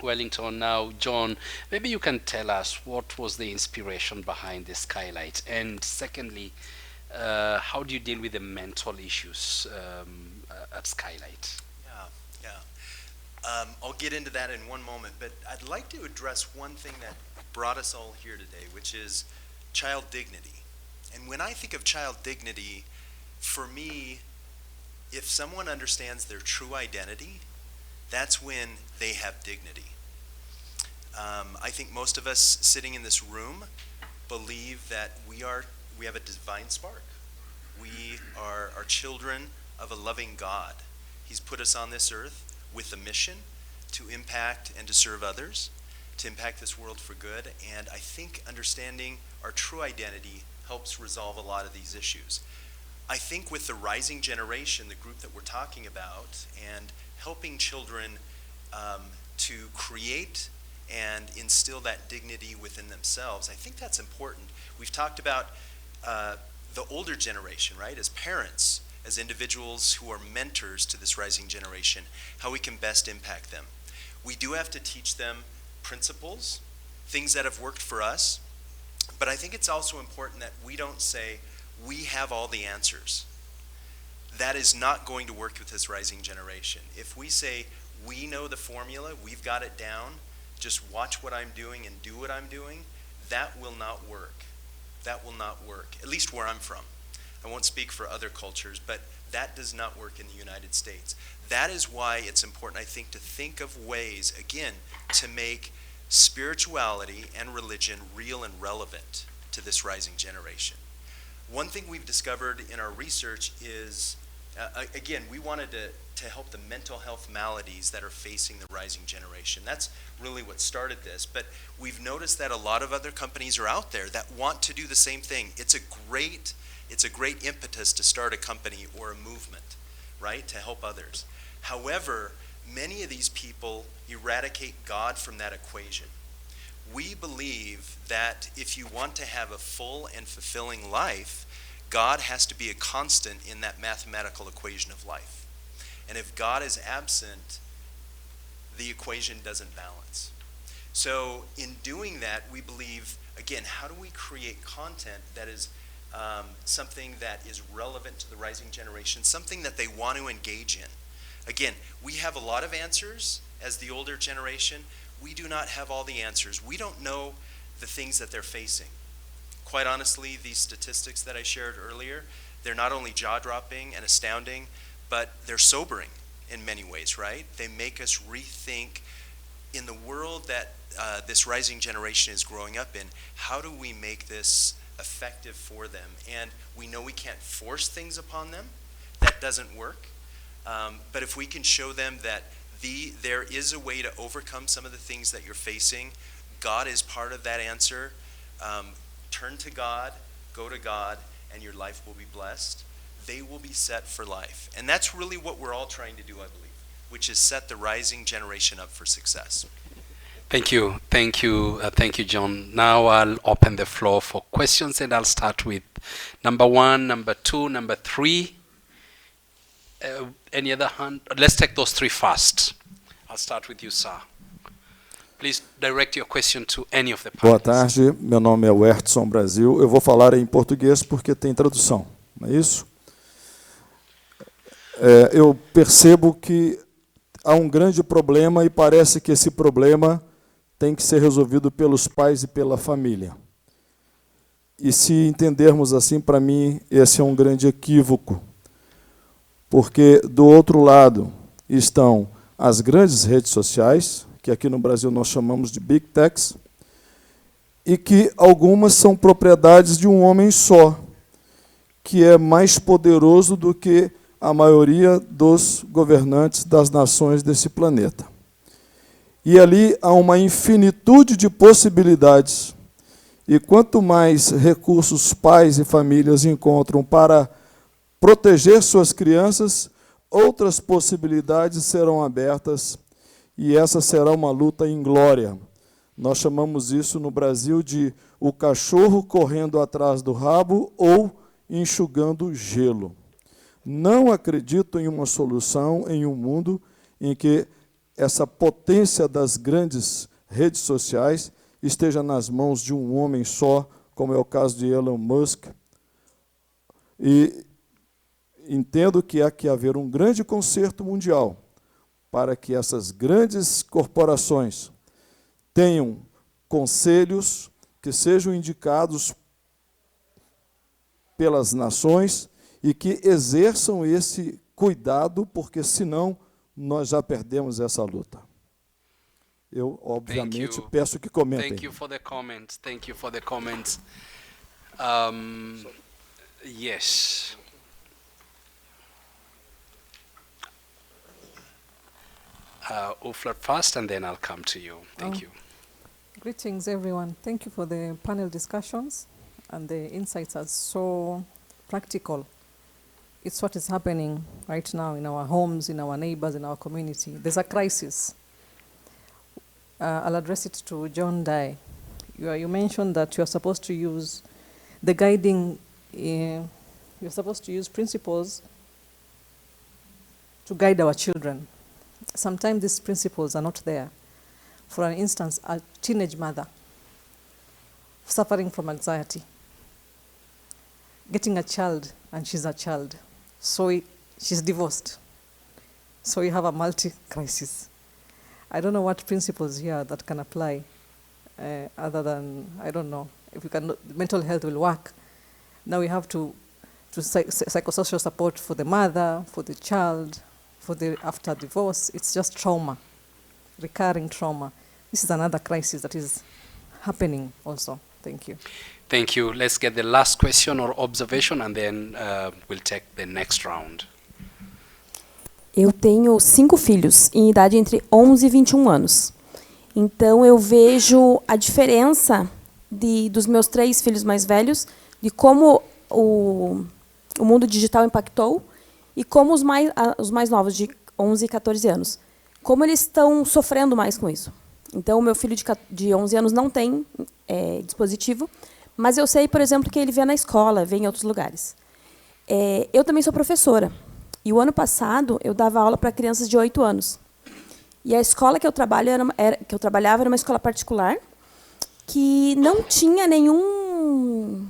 Wellington. Now, John, maybe you can tell us what was the inspiration behind the Skylight, and secondly, how do you deal with the mental issues at Skylight? I'll get into that in one moment, but I'd like to address one thing that brought us all here today, which is child dignity. And when I think of child dignity, for me, if someone understands their true identity, that's when they have dignity. I think most of us sitting in this room believe that we have a divine spark. We are children of a loving God. He's put us on this earth with a mission to impact and to serve others, to impact this world for good, and I think understanding our true identity helps resolve a lot of these issues. I think with the rising generation, the group that we're talking about, and helping children to create and instill that dignity within themselves, I think that's important. We've talked about the older generation, right, as parents, as individuals who are mentors to this rising generation, how we can best impact them. We do have to teach them principles, things that have worked for us, but I think it's also important that we don't say, we have all the answers. That is not going to work with this rising generation. If we say, we know the formula, we've got it down, just watch what I'm doing and do what I'm doing, that will not work. That will not work, at least where I'm from. I won't speak for other cultures, but that does not work in the United States. That is why it's important, I think, to think of ways, again, to make spirituality and religion real and relevant to this rising generation. One thing we've discovered in our research is, again, we wanted to help the mental health maladies that are facing the rising generation. That's really what started this, but we've noticed that a lot of other companies are out there that want to do the same thing. It's a great impetus to start a company or a movement, right, to help others. However, many of these people eradicate God from that equation. We believe that if you want to have a full and fulfilling life, God has to be a constant in that mathematical equation of life. And if God is absent, the equation doesn't balance. So in doing that, we believe, again, how do we create content that is something that is relevant to the rising generation, something that they want to engage in? Again, we have a lot of answers as the older generation. We do not have all the answers. We don't know the things that they're facing. Quite honestly, these statistics that I shared earlier, they're not only jaw-dropping and astounding, but they're sobering in many ways, right? They make us rethink, in the world that this rising generation is growing up in, how do we make this effective for them? And we know we can't force things upon them. That doesn't work. But if we can show them that there is a way to overcome some of the things that you're facing, God is part of that answer. Turn to God, go to God, and your life will be blessed. They will be set for life. And that's really what we're all trying to do, I believe, which is set the rising generation up for success. Thank you, John. Now I'll open the floor for questions, and I'll start with number 1, number 2, number 3. Any other hand? Let's take those 3 first. I'll start with you, sir. Please direct your question to any of the panelists. Boa tarde, meu nome é Wertson Brasil. Eu vou falar em português porque tem tradução, não é isso? Eu percebo que há um grande problema e parece que esse problema tem que ser resolvido pelos pais e pela família. E se entendermos assim, para mim, esse é um grande equívoco, porque do outro lado estão as grandes redes sociais, que aqui no Brasil nós chamamos de Big Techs, e que algumas são propriedades de um homem só, que é mais poderoso do que a maioria dos governantes das nações desse planeta. E ali há uma infinitude de possibilidades, e quanto mais recursos pais e famílias encontram para proteger suas crianças, outras possibilidades serão abertas, e essa será uma luta inglória. Nós chamamos isso no Brasil de o cachorro correndo atrás do rabo ou enxugando gelo. Não acredito em uma solução em um mundo em que essa potência das grandes redes sociais esteja nas mãos de um homem só, como é o caso de Elon Musk. E entendo que há que haver um grande concerto mundial para que essas grandes corporações tenham conselhos que sejam indicados pelas nações e que exerçam esse cuidado, porque senão nós já perdemos essa luta. Eu, obviamente, peço que comentem. Thank you for the comments. Thank you for the comments. Yes. Ufla first, and then I'll come to you. Thank you. Greetings, everyone. Thank you for the panel discussions, and the insights are so practical. It's what is happening right now in our homes, in our neighbors, in our community. There's a crisis. I'll address it to John Dye. You mentioned that you're supposed to use the guiding, you're supposed to use principles to guide our children. Sometimes these principles are not there. For an instance, a teenage mother suffering from anxiety, getting a child, and she's a child. So she's divorced. So you have a multi-crisis. I don't know what principles here that can apply other than, I don't know, if you can, mental health will work. Now we have to psychosocial support for the mother, for the child, for the after divorce. It's just trauma, recurring trauma. This is another crisis that is happening also. Thank you. Thank you. Let's get the last question or observation, and then we'll take the next round. Eu tenho 5 filhos, em idade entre 11 e 21 anos. Então, eu vejo a diferença dos meus 3 filhos mais velhos, de como o mundo digital impactou, e como os mais novos, de 11 e 14 anos, como eles estão sofrendo mais com isso. Então, o meu filho de 11 anos não tem dispositivo, mas eu sei, por exemplo, que ele vê na escola, vê em outros lugares. Eu também sou professora. E o ano passado, eu dava aula para crianças de 8 anos. E a escola que eu trabalhava era uma escola particular que não tinha nenhuma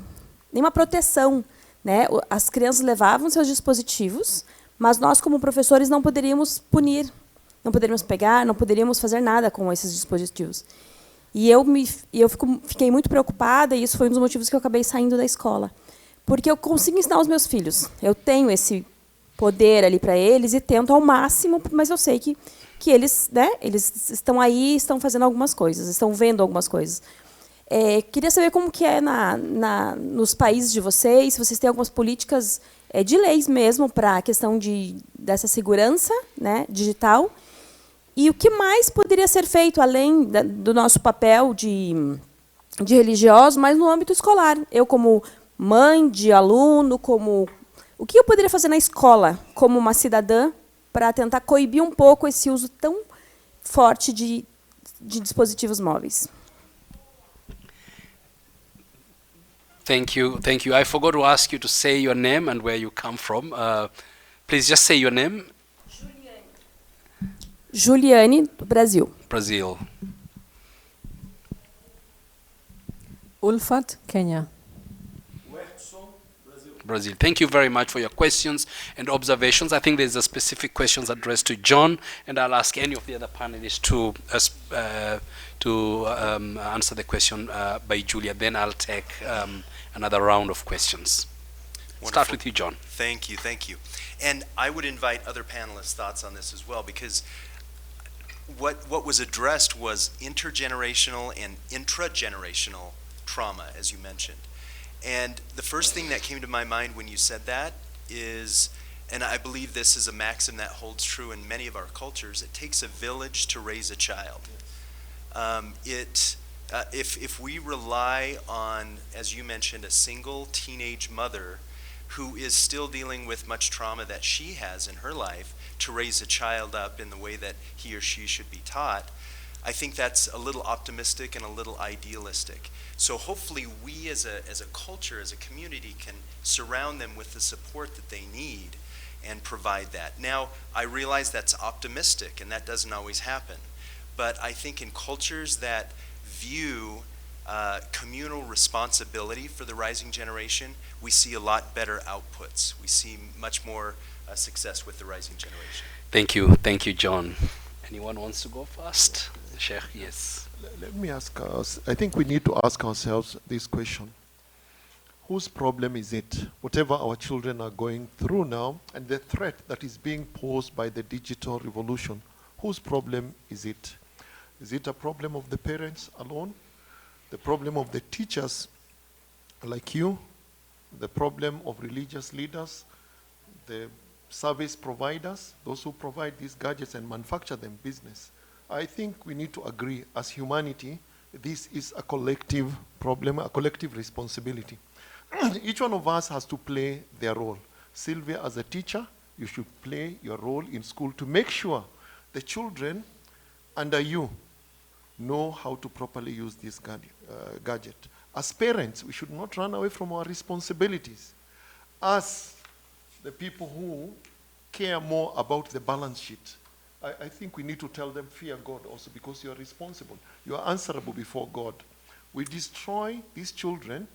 proteção, né? As crianças levavam seus dispositivos, mas nós, como professores, não poderíamos punir, não poderíamos pegar, não poderíamos fazer nada com esses dispositivos. E eu fiquei muito preocupada, e isso foi um dos motivos que eu acabei saindo da escola. Porque eu consigo ensinar os meus filhos. Eu tenho esse poder ali para eles e tento ao máximo, mas eu sei que eles, né, eles estão aí, estão fazendo algumas coisas, estão vendo algumas coisas. Queria saber como que é nos países de vocês, se vocês têm algumas políticas de leis mesmo para a questão dessa segurança, né, digital. E o que mais poderia ser feito, além do nosso papel de religioso, mas no âmbito escolar? Eu, como mãe de aluno, o que eu poderia fazer na escola, como uma cidadã, para tentar coibir um pouco esse uso tão forte de dispositivos móveis? Thank you. Thank you. I forgot to ask you to say your name and where you come from. Please just say your name. Juliane, do Brasil. Brazil. Ulfat, Kenya. Brazil. Thank you very much for your questions and observations. I think there's a specific questions addressed to John, and I'll ask any of the other panelists to answer the question by Julia. Then I'll take another round of questions. Wonderful. Start with you, John. Thank you, thank you. And I would invite other panelists' thoughts on this as well, because what was addressed was intergenerational and intragenerational trauma, as you mentioned. And the first thing that came to my mind when you said that is, and I believe this is a maxim that holds true in many of our cultures, it takes a village to raise a child. If we rely on, as you mentioned, a single teenage mother who is still dealing with much trauma that she has in her life to raise a child up in the way that he or she should be taught, I think that's a little optimistic and a little idealistic. So hopefully we as a culture, as a community, can surround them with the support that they need and provide that. Now, I realize that's optimistic and that doesn't always happen. But I think in cultures that view communal responsibility for the rising generation, we see a lot better outputs. We see much more success with the rising generation. Thank you. Thank you, John. Anyone wants to go first? Sheikh, yes. Let me ask us, I think we need to ask ourselves this question. Whose problem is it? Whatever our children are going through now, and the threat that is being posed by the digital revolution, whose problem is it? Is it a problem of the parents alone? The problem of the teachers like you? The problem of religious leaders? The service providers? Those who provide these gadgets and manufacture them, business? I think we need to agree as humanity this is a collective problem, a collective responsibility. Each one of us has to play their role. Sylvia, as a teacher, you should play your role in school to make sure the children under you know how to properly use this gadget. As parents, we should not run away from our responsibilities. As the people who care more about the balance sheet, I think we need to tell them, fear God also, because you are responsible. You are answerable before God. We destroy these children,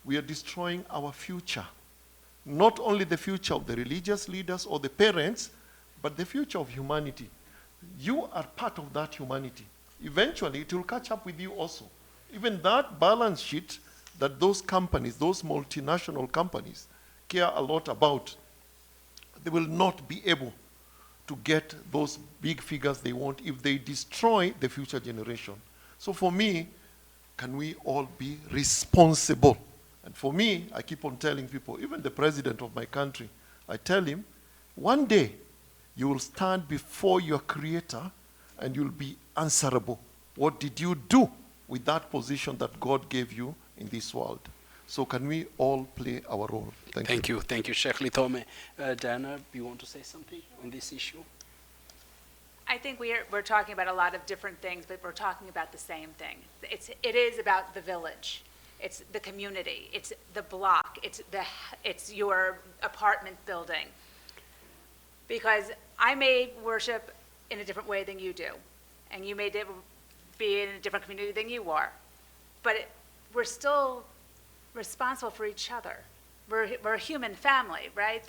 we are destroying our future. Not only the future of the religious leaders or the parents, but the future of humanity. You are part of that humanity. Eventually, it will catch up with you also. Even that balance sheet that those companies, those multinational companies, care a lot about, they will not be able to get those big figures they want if they destroy the future generation. So for me, can we all be responsible? And for me, I keep on telling people, even the president of my country, I tell him, one day you will stand before your creator and you'll be answerable. What did you do with that position that God gave you in this world? So can we all play our role? Thank you. Thank you, Sheikh Lethome. Diana, you want to say something on this issue? I think we're talking about a lot of different things, but we're talking about the same thing. It is about the village. It's the community. It's the block. It's your apartment building. Because I may worship in a different way than you do, and you may be in a different community than you are, but we're still responsible for each other. We're a human family, right?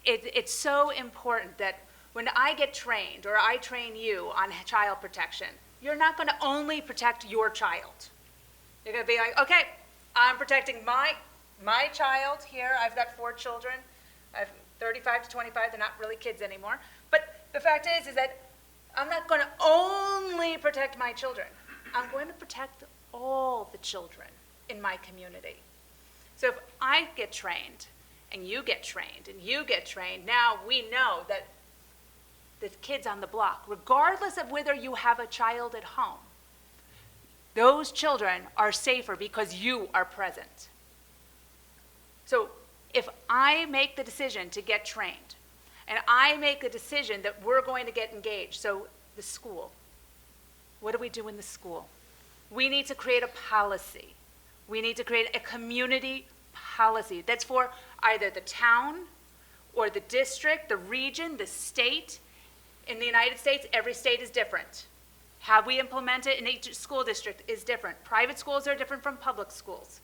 It's so important that when I get trained, or I train you on child protection, you're not going to only protect your child. You're going to be like, okay, I'm protecting my child here. I've got 4 children. I've 35 to 25. They're not really kids anymore. But the fact is that I'm not going to only protect my children. I'm going to protect all the children in my community. So if I get trained, and you get trained, and you get trained, now we know that the kids on the block, regardless of whether you have a child at home, those children are safer because you are present. So if I make the decision to get trained, and I make a decision that we're going to get engaged, so the school, what do we do in the school? We need to create a policy. We need to create a community policy that's for either the town or the district, the region, the state. In the United States, every state is different. How we implement it in each school district is different. Private schools are different from public schools.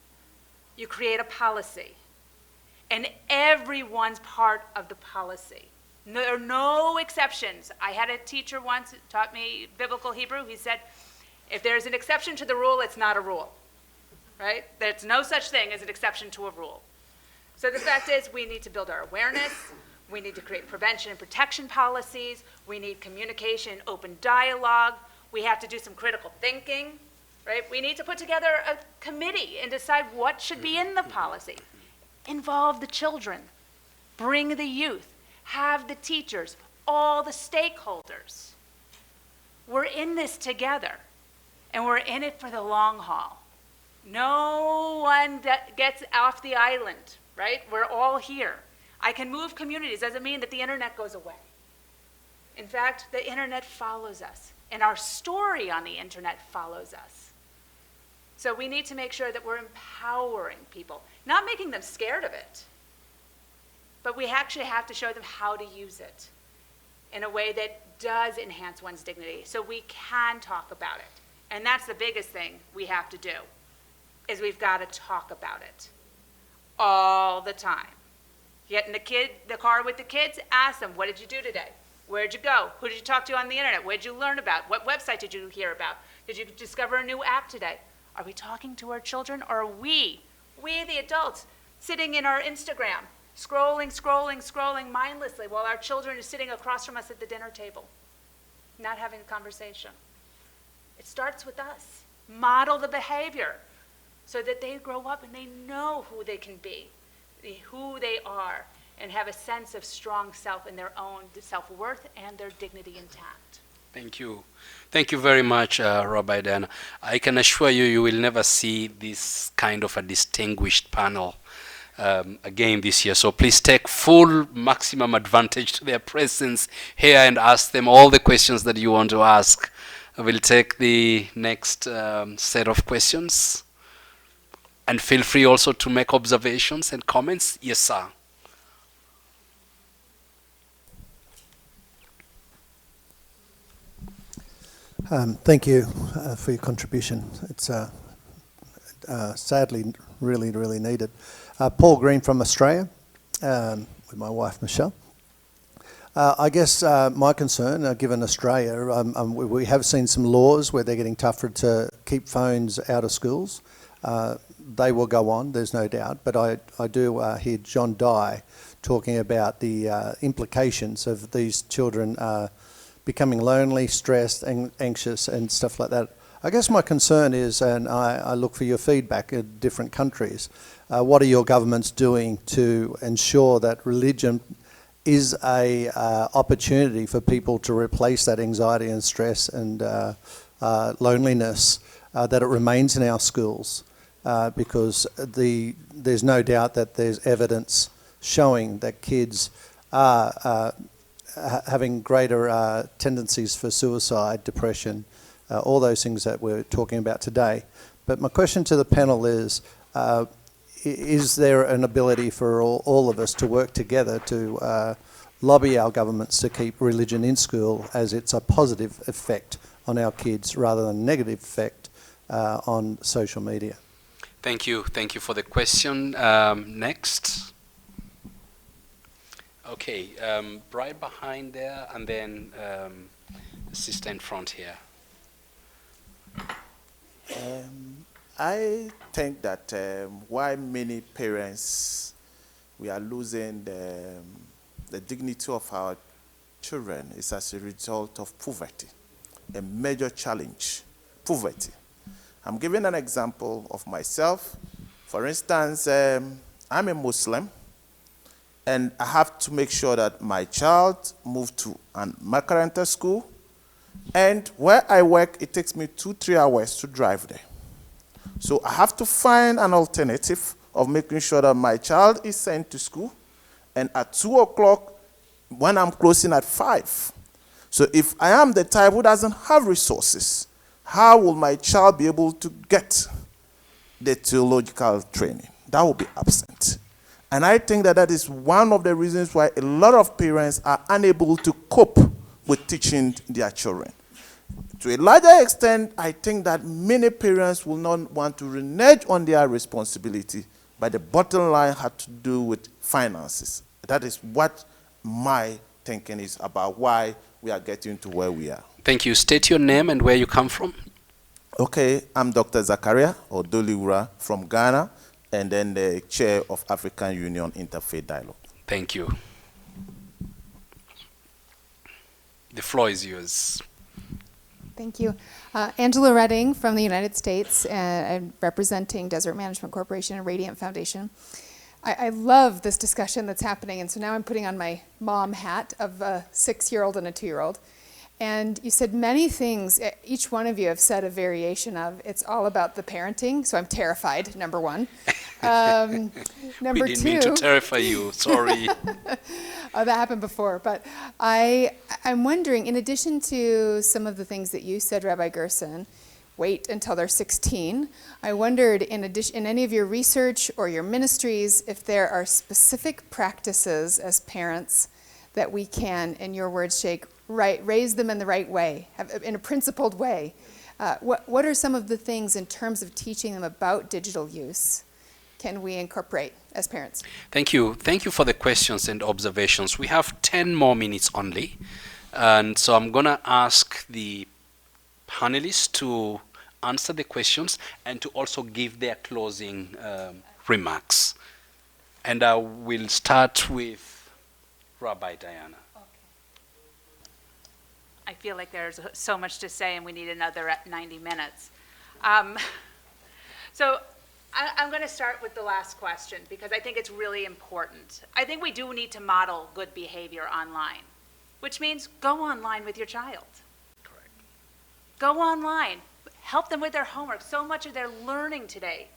You create a policy, and everyone's part of the policy. There are no exceptions. I had a teacher once who taught me biblical Hebrew. He said, if there's an exception to the rule, it's not a rule, right? There's no such thing as an exception to a rule. So the fact is, we need to build our awareness. We need to create prevention and protection policies. We need communication, open dialogue. We have to do some critical thinking, right? We need to put together a committee and decide what should be in the policy. Involve the children, bring the youth, have the teachers, all the stakeholders. We're in this together, and we're in it for the long haul. No one gets off the island, right? We're all here. I can move communities. Doesn't mean that the internet goes away. In fact, the internet follows us, and our story on the internet follows us. So we need to make sure that we're empowering people, not making them scared of it, but we actually have to show them how to use it in a way that does enhance one's dignity, so we can talk about it. And that's the biggest thing we have to do, is we've got to talk about it all the time. Get in the car with the kids, ask them, what did you do today? Where'd you go? Who did you talk to on the internet? What did you learn about? What website did you hear about? Did you discover a new app today? Are we talking to our children, or are we the adults, sitting in our Instagram, scrolling mindlessly while our children are sitting across from us at the dinner table, not having a conversation? It starts with us. Model the behavior so that they grow up and they know who they can be, who they are, and have a sense of strong self and their own self-worth and their dignity intact. Thank you. Thank you very much, Rabbi Dan. I can assure you, you will never see this kind of a distinguished panel again this year. So please take full maximum advantage to their presence here and ask them all the questions that you want to ask. I will take the next set of questions. And feel free also to make observations and comments. Yes, sir. Thank you for your contribution. It's sadly really, really needed. Paul Green from Australia, with my wife Michelle. I guess my concern, given Australia, we have seen some laws where they're getting tougher to keep phones out of schools. They will go on, there's no doubt, but I do hear John Dye talking about the implications of these children becoming lonely, stressed, anxious, and stuff like that. I guess my concern is, and I look for your feedback in different countries, what are your governments doing to ensure that religion is a opportunity for people to replace that anxiety and stress and loneliness, that it remains in our schools? Because there's no doubt that there's evidence showing that kids are having greater tendencies for suicide, depression, all those things that we're talking about today. But my question to the panel is there an ability for all of us to work together to lobby our governments to keep religion in school, as it's a positive effect on our kids rather than a negative effect on social media? Thank you. Thank you for the question. Next. Okay, right behind there, and then the sister in front here. I think that why many parents, we are losing the dignity of our children is as a result of poverty, a major challenge, poverty. I'm giving an example of myself. For instance, I'm a Muslim, and I have to make sure that my child moves to a Makaranta school, and where I work, it takes me 2-3 hours to drive there. So I have to find an alternative of making sure that my child is sent to school, and at 2 o'clock, when I'm closing at 5. So if I am the type who doesn't have resources, how will my child be able to get the theological training? That will be absent. And I think that that is one of the reasons why a lot of parents are unable to cope with teaching their children. To a larger extent, I think that many parents will not want to renege on their responsibility, but the bottom line had to do with finances. That is what my thinking is about why we are getting to where we are. Thank you. State your name and where you come from. Okay, I'm Dr. Zakaria Odoliwura from Ghana, and then the chair of African Union Interfaith Dialogue. Thank you. The floor is yours. Thank you. Angela Redding from the United States, and representing Desert Management Corporation and Radiant Foundation. I love this discussion that's happening, and so now I'm putting on my mom hat of a 6-year-old and a 2-year-old. And you said many things, each one of you have said a variation of, it's all about the parenting, so I'm terrified, number one. Number we didn't mean to terrify you, sorry. Oh, that happened before, but I'm wondering, in addition to some of the things that you said, Rabbi Gerson, wait until they're 16, I wondered, in any of your research or your ministries, if there are specific practices as parents that we can, in your words, Sheikh, raise them in the right way, in a principled way. What are some of the things in terms of teaching them about digital use can we incorporate as parents? Thank you. Thank you for the questions and observations. We have 10 more minutes only. And so I'm going to ask the panelists to answer the questions and to also give their closing remarks. And I will start with Rabbi Diana. I feel like there's so much to say and we need another 90 minutes. So I'm going to start with the last question because I think it's really important. I think we do need to model good behavior online, which means go online with your child. Go online. Help them with their homework. So much of their learning today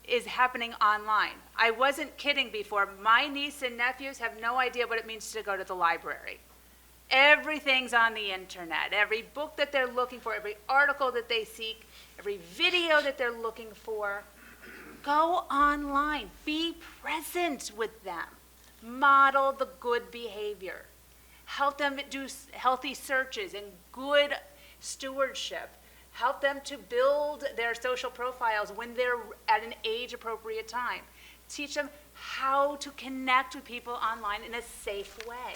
is happening online. I wasn't kidding before. My niece and nephews have no idea what it means to go to the library. Everything's on the internet. Every book that they're looking for, every article that they seek, every video that they're looking for. Go online. Be present with them. Model the good behavior. Help them do healthy searches and good stewardship. Help them to build their social profiles when they're at an age-appropriate time. Teach them how to connect with people online in a safe way.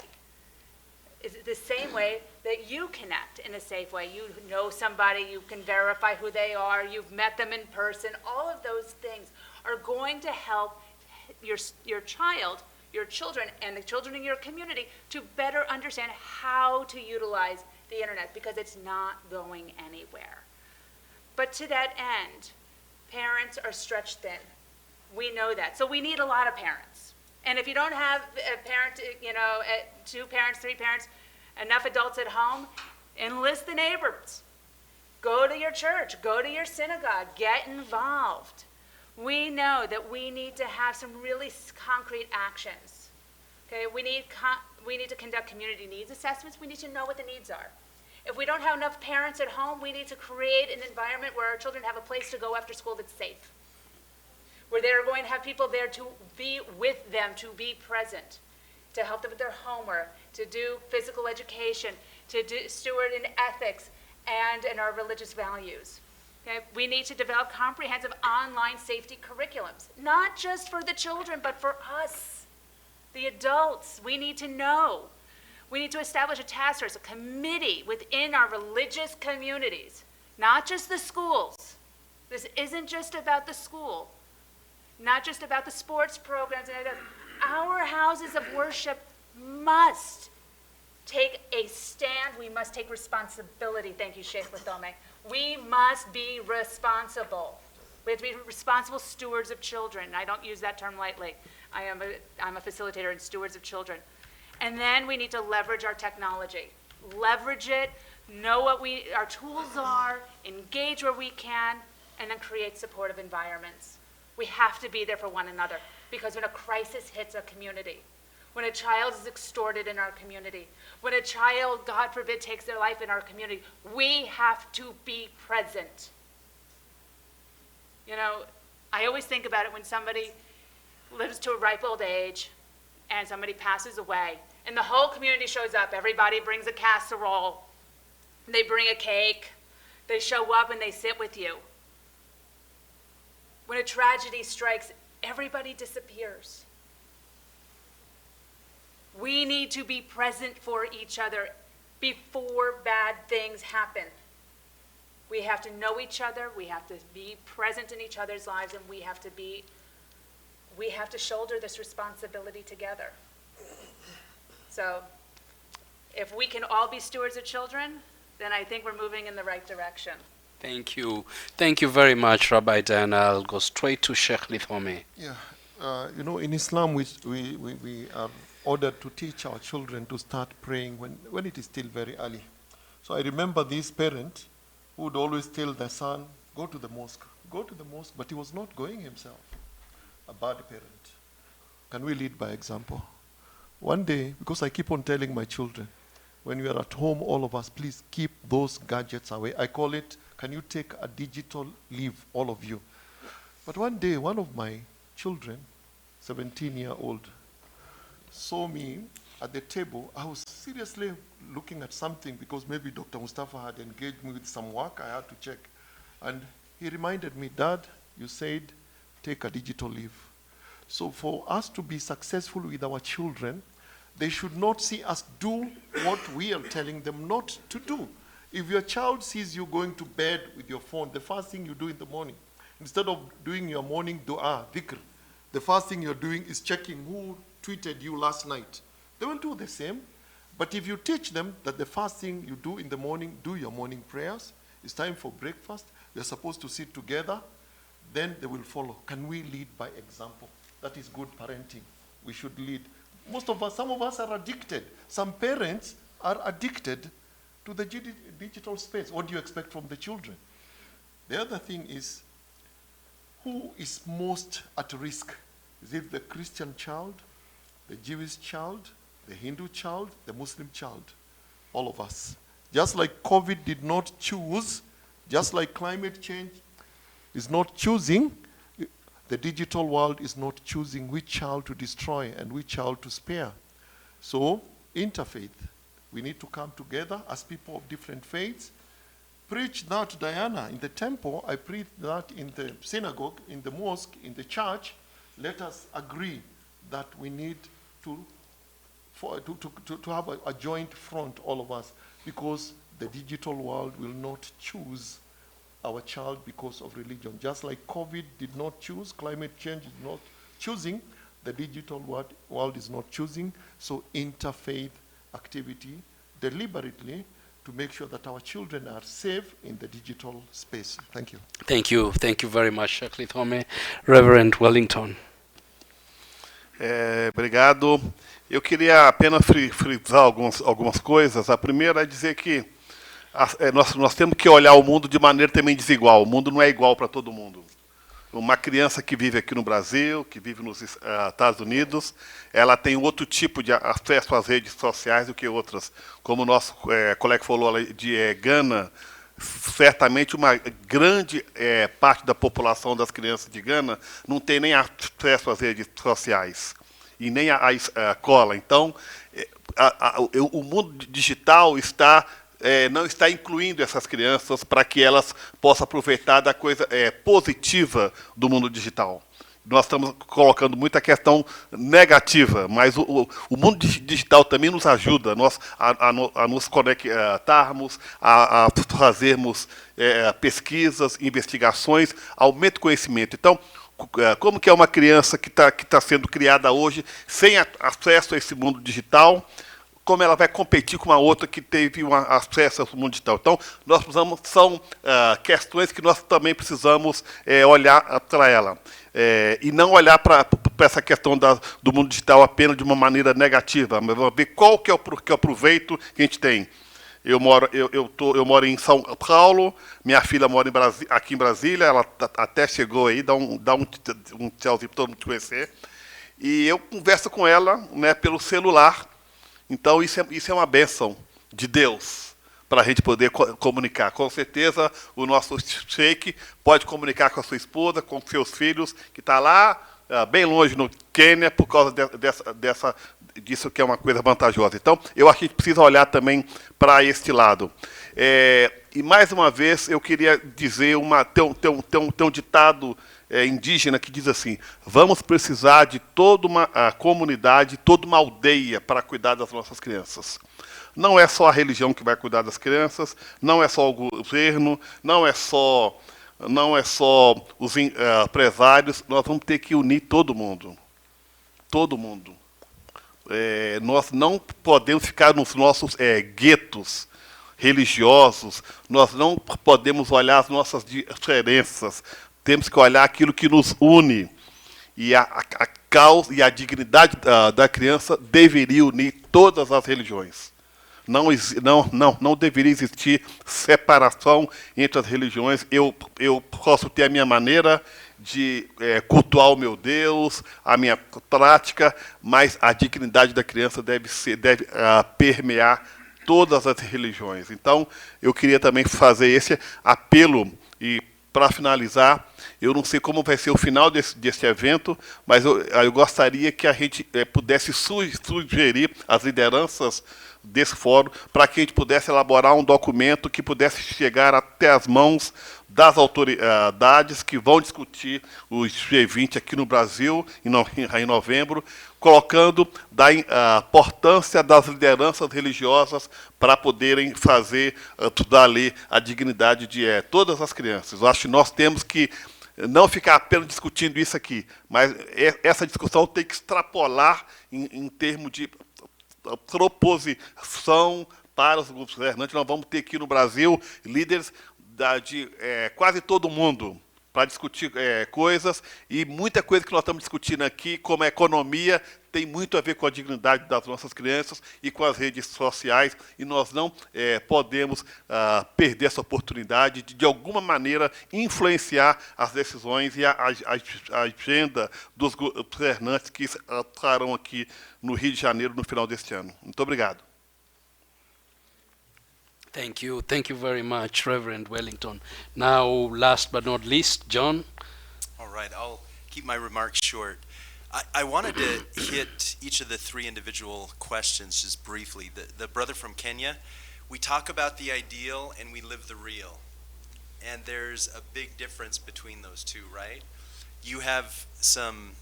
Is it the same way that you connect in a safe way? You know somebody, you can verify who they are, you've met them in person. All of those things are going to help your child, your children, and the children in your community to better understand how to utilize the internet, because it's not going anywhere. But to that end, parents are stretched thin. We know that. So we need a lot of parents. And if you don't have a parent, 2 parents, 3 parents, enough adults at home, enlist the neighbors. Go to your church, go to your synagogue, get involved. We know that we need to have some really concrete actions. Okay, we need to conduct community needs assessments. We need to know what the needs are. If we don't have enough parents at home, we need to create an environment where our children have a place to go after school that's safe, where they're going to have people there to be with them, to be present, to help them with their homework, to do physical education, to steward in ethics and in our religious values. Okay? We need to develop comprehensive online safety curriculums, not just for the children, but for us, the adults. We need to know. We need to establish a task force, a committee within our religious communities, not just the schools. This isn't just about the school, not just about the sports programs. Our houses of worship must take a stand. We must take responsibility. Thank you, Sheikh Lethome. We must be responsible. We have to be responsible stewards of children. I don't use that term lightly. I'm a facilitator and stewards of children. And then we need to leverage our technology. Leverage it, know what our tools are, engage where we can, and then create supportive environments. We have to be there for one another, because when a crisis hits a community, when a child is extorted in our community, when a child, God forbid, takes their life in our community, we have to be present. I always think about it when somebody lives to a ripe old age and somebody passes away, and the whole community shows up. Everybody brings a casserole. They bring a cake. They show up and they sit with you. When a tragedy strikes, everybody disappears. We need to be present for each other before bad things happen. We have to know each other. We have to be present in each other's lives, and we have to shoulder this responsibility together. So if we can all be stewards of children, then I think we're moving in the right direction. Thank you. Thank you very much, Rabbi Dan. I'll go straight to Sheikh Lethome. Yeah, in Islam, we are ordered to teach our children to start praying when it is still very early. So I remember this parent who would always tell their son, go to the mosque, but he was not going himself. A bad parent. Can we lead by example? One day, because I keep on telling my children, when we are at home, all of us, please keep those gadgets away. I call it, can you take a digital leave, all of you? But one day, one of my children, 17-year-old, saw me at the table. I was seriously looking at something because maybe Dr. Mustafa had engaged me with some work. I had to check. And he reminded me, Dad, you said take a digital leave. So for us to be successful with our children, they should not see us do what we are telling them not to do. If your child sees you going to bed with your phone, the first thing you do in the morning, instead of doing your morning dua, dhikr, the first thing you're doing is checking who tweeted you last night. They will do the same. But if you teach them that the first thing you do in the morning, do your morning prayers, it's time for breakfast, you're supposed to sit together, then they will follow. Can we lead by example? That is good parenting. We should lead. Some of us are addicted. Some parents are addicted to the digital space. What do you expect from the children? The other thing is, who is most at risk? Is it the Christian child, the Jewish child, the Hindu child, the Muslim child? All of us. Just like COVID did not choose, just like climate change is not choosing, the digital world is not choosing which child to destroy and which child to spare. So, interfaith, we need to come together as people of different faiths. Preach that, Diana, in the temple. I preach that in the synagogue, in the mosque, in the church. Let us agree that we need to have a joint front, all of us, because the digital world will not choose our child because of religion. Just like COVID did not choose, climate change is not choosing, the digital world is not choosing. So interfaith activity deliberately to make sure that our children are safe in the digital space. Thank you. Thank you. Thank you very much, Sheikh Lethome. Reverend Wellington. Obrigado. Eu queria apenas frisar algumas coisas. A primeira é dizer que nós temos que olhar o mundo de maneira também desigual. O mundo não é igual para todo mundo. Uma criança que vive aqui no Brasil, que vive nos Estados Unidos, ela tem outro tipo de acesso às redes sociais do que outras. Como o nosso colega falou de Gana, certamente uma grande parte da população das crianças de Gana não tem nem acesso às redes sociais e nem à escola. Então, o mundo digital não está incluindo essas crianças para que elas possam aproveitar da coisa positiva do mundo digital. Nós estamos colocando muita questão negativa, mas o mundo digital também nos ajuda a nos conectarmos, a fazermos pesquisas, investigações, aumento do conhecimento. Então, como que é uma criança que tá sendo criada hoje sem acesso a esse mundo digital, como ela vai competir com uma outra que teve acesso ao mundo digital? Então, são questões que nós também precisamos olhar para ela. E não olhar para essa questão do mundo digital apenas de uma maneira negativa, mas vamos ver qual que é o proveito que a gente tem. Eu moro em São Paulo, minha filha mora aqui em Brasília, ela até chegou aí, dá um tchauzinho para todo mundo te conhecer. E eu converso com ela, né, pelo celular. Então, isso é uma bênção de Deus, para a gente poder comunicar. Com certeza, o nosso Sheikh pode comunicar com a sua esposa, com seus filhos, que está lá, bem longe no Quênia, por causa disso que é uma coisa vantajosa. Então, eu acho que a gente precisa olhar também para este lado. E, mais uma vez, eu queria dizer, tem um ditado indígena que diz assim: vamos precisar de toda uma comunidade, toda uma aldeia para cuidar das nossas crianças. Não é só a religião que vai cuidar das crianças, não é só o governo, não é só os empresários. Nós vamos ter que unir todo mundo. Todo mundo. Nós não podemos ficar nos nossos guetos religiosos, nós não podemos olhar as nossas diferenças. Temos que olhar aquilo que nos une. E a causa e a dignidade da criança deveria unir todas as religiões. Não deveria existir separação entre as religiões. Eu posso ter a minha maneira de cultuar o meu Deus, a minha prática, mas a dignidade da criança deve permear todas as religiões. Então, eu queria também fazer esse apelo. E, para finalizar, eu não sei como vai ser o final desse evento, mas eu gostaria que a gente pudesse sugerir as lideranças desse fórum para que a gente pudesse elaborar um documento que pudesse chegar até as mãos das autoridades que vão discutir o G20 aqui no Brasil, em novembro, colocando da importância das lideranças religiosas para poderem fazer valer a dignidade de todas as crianças. Eu acho que nós temos que não ficar apenas discutindo isso aqui, mas essa discussão tem que extrapolar em termos de proposição para os grupos governantes. Nós vamos ter aqui no Brasil líderes de quase todo mundo para discutir coisas, e muita coisa que nós estamos discutindo aqui, como a economia, tem muito a ver com a dignidade das nossas crianças e com as redes sociais, e nós não podemos perder essa oportunidade de alguma maneira, influenciar as decisões e a agenda dos governantes que estarão aqui no Rio de Janeiro no final deste ano. Muito obrigado. Thank you very much, Reverend Wellington. Now, last but not least, John. All right, I'll keep my remarks short. I wanted to hit each of the three individual questions just briefly. The brother from Kenya, we talk about the ideal and we live the real. And there's a big difference between those two, right? You have some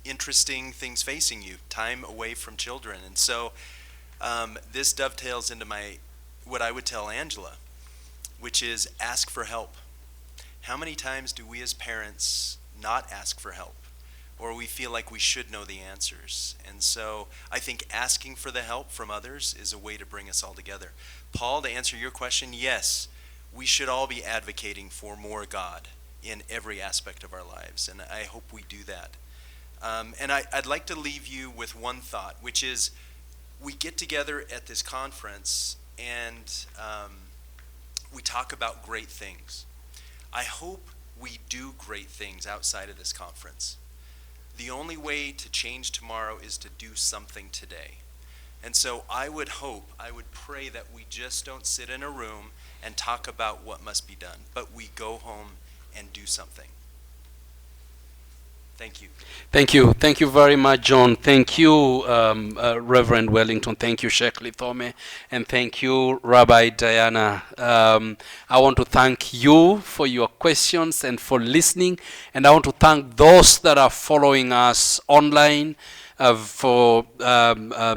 interesting things facing you, time away from children. And so this dovetails into what I would tell Angela, which is ask for help. How many times do we as parents not ask for help? Or we feel like we should know the answers. And so I think asking for the help from others is a way to bring us all together. Paul, to answer your question, yes, we should all be advocating for more God in every aspect of our lives. And I hope we do that. And I'd like to leave you with one thought, which is we get together at this conference and we talk about great things. I hope we do great things outside of this conference. The only way to change tomorrow is to do something today. And so I would pray that we just don't sit in a room and talk about what must be done, but we go home and do something. Thank you. Thank you very much, John. Thank you, Reverend Wellington. Thank you, Sheikh Lethome. And thank you, Rabbi Diana. I want to thank you for your questions and for listening. And I want to thank those that are following us online for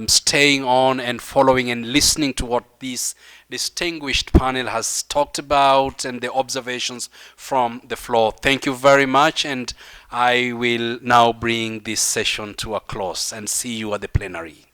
staying on and following and listening to what this distinguished panel has talked about and the observations from the floor. Thank you very much, and I will now bring this session to a close and see you at the plenary.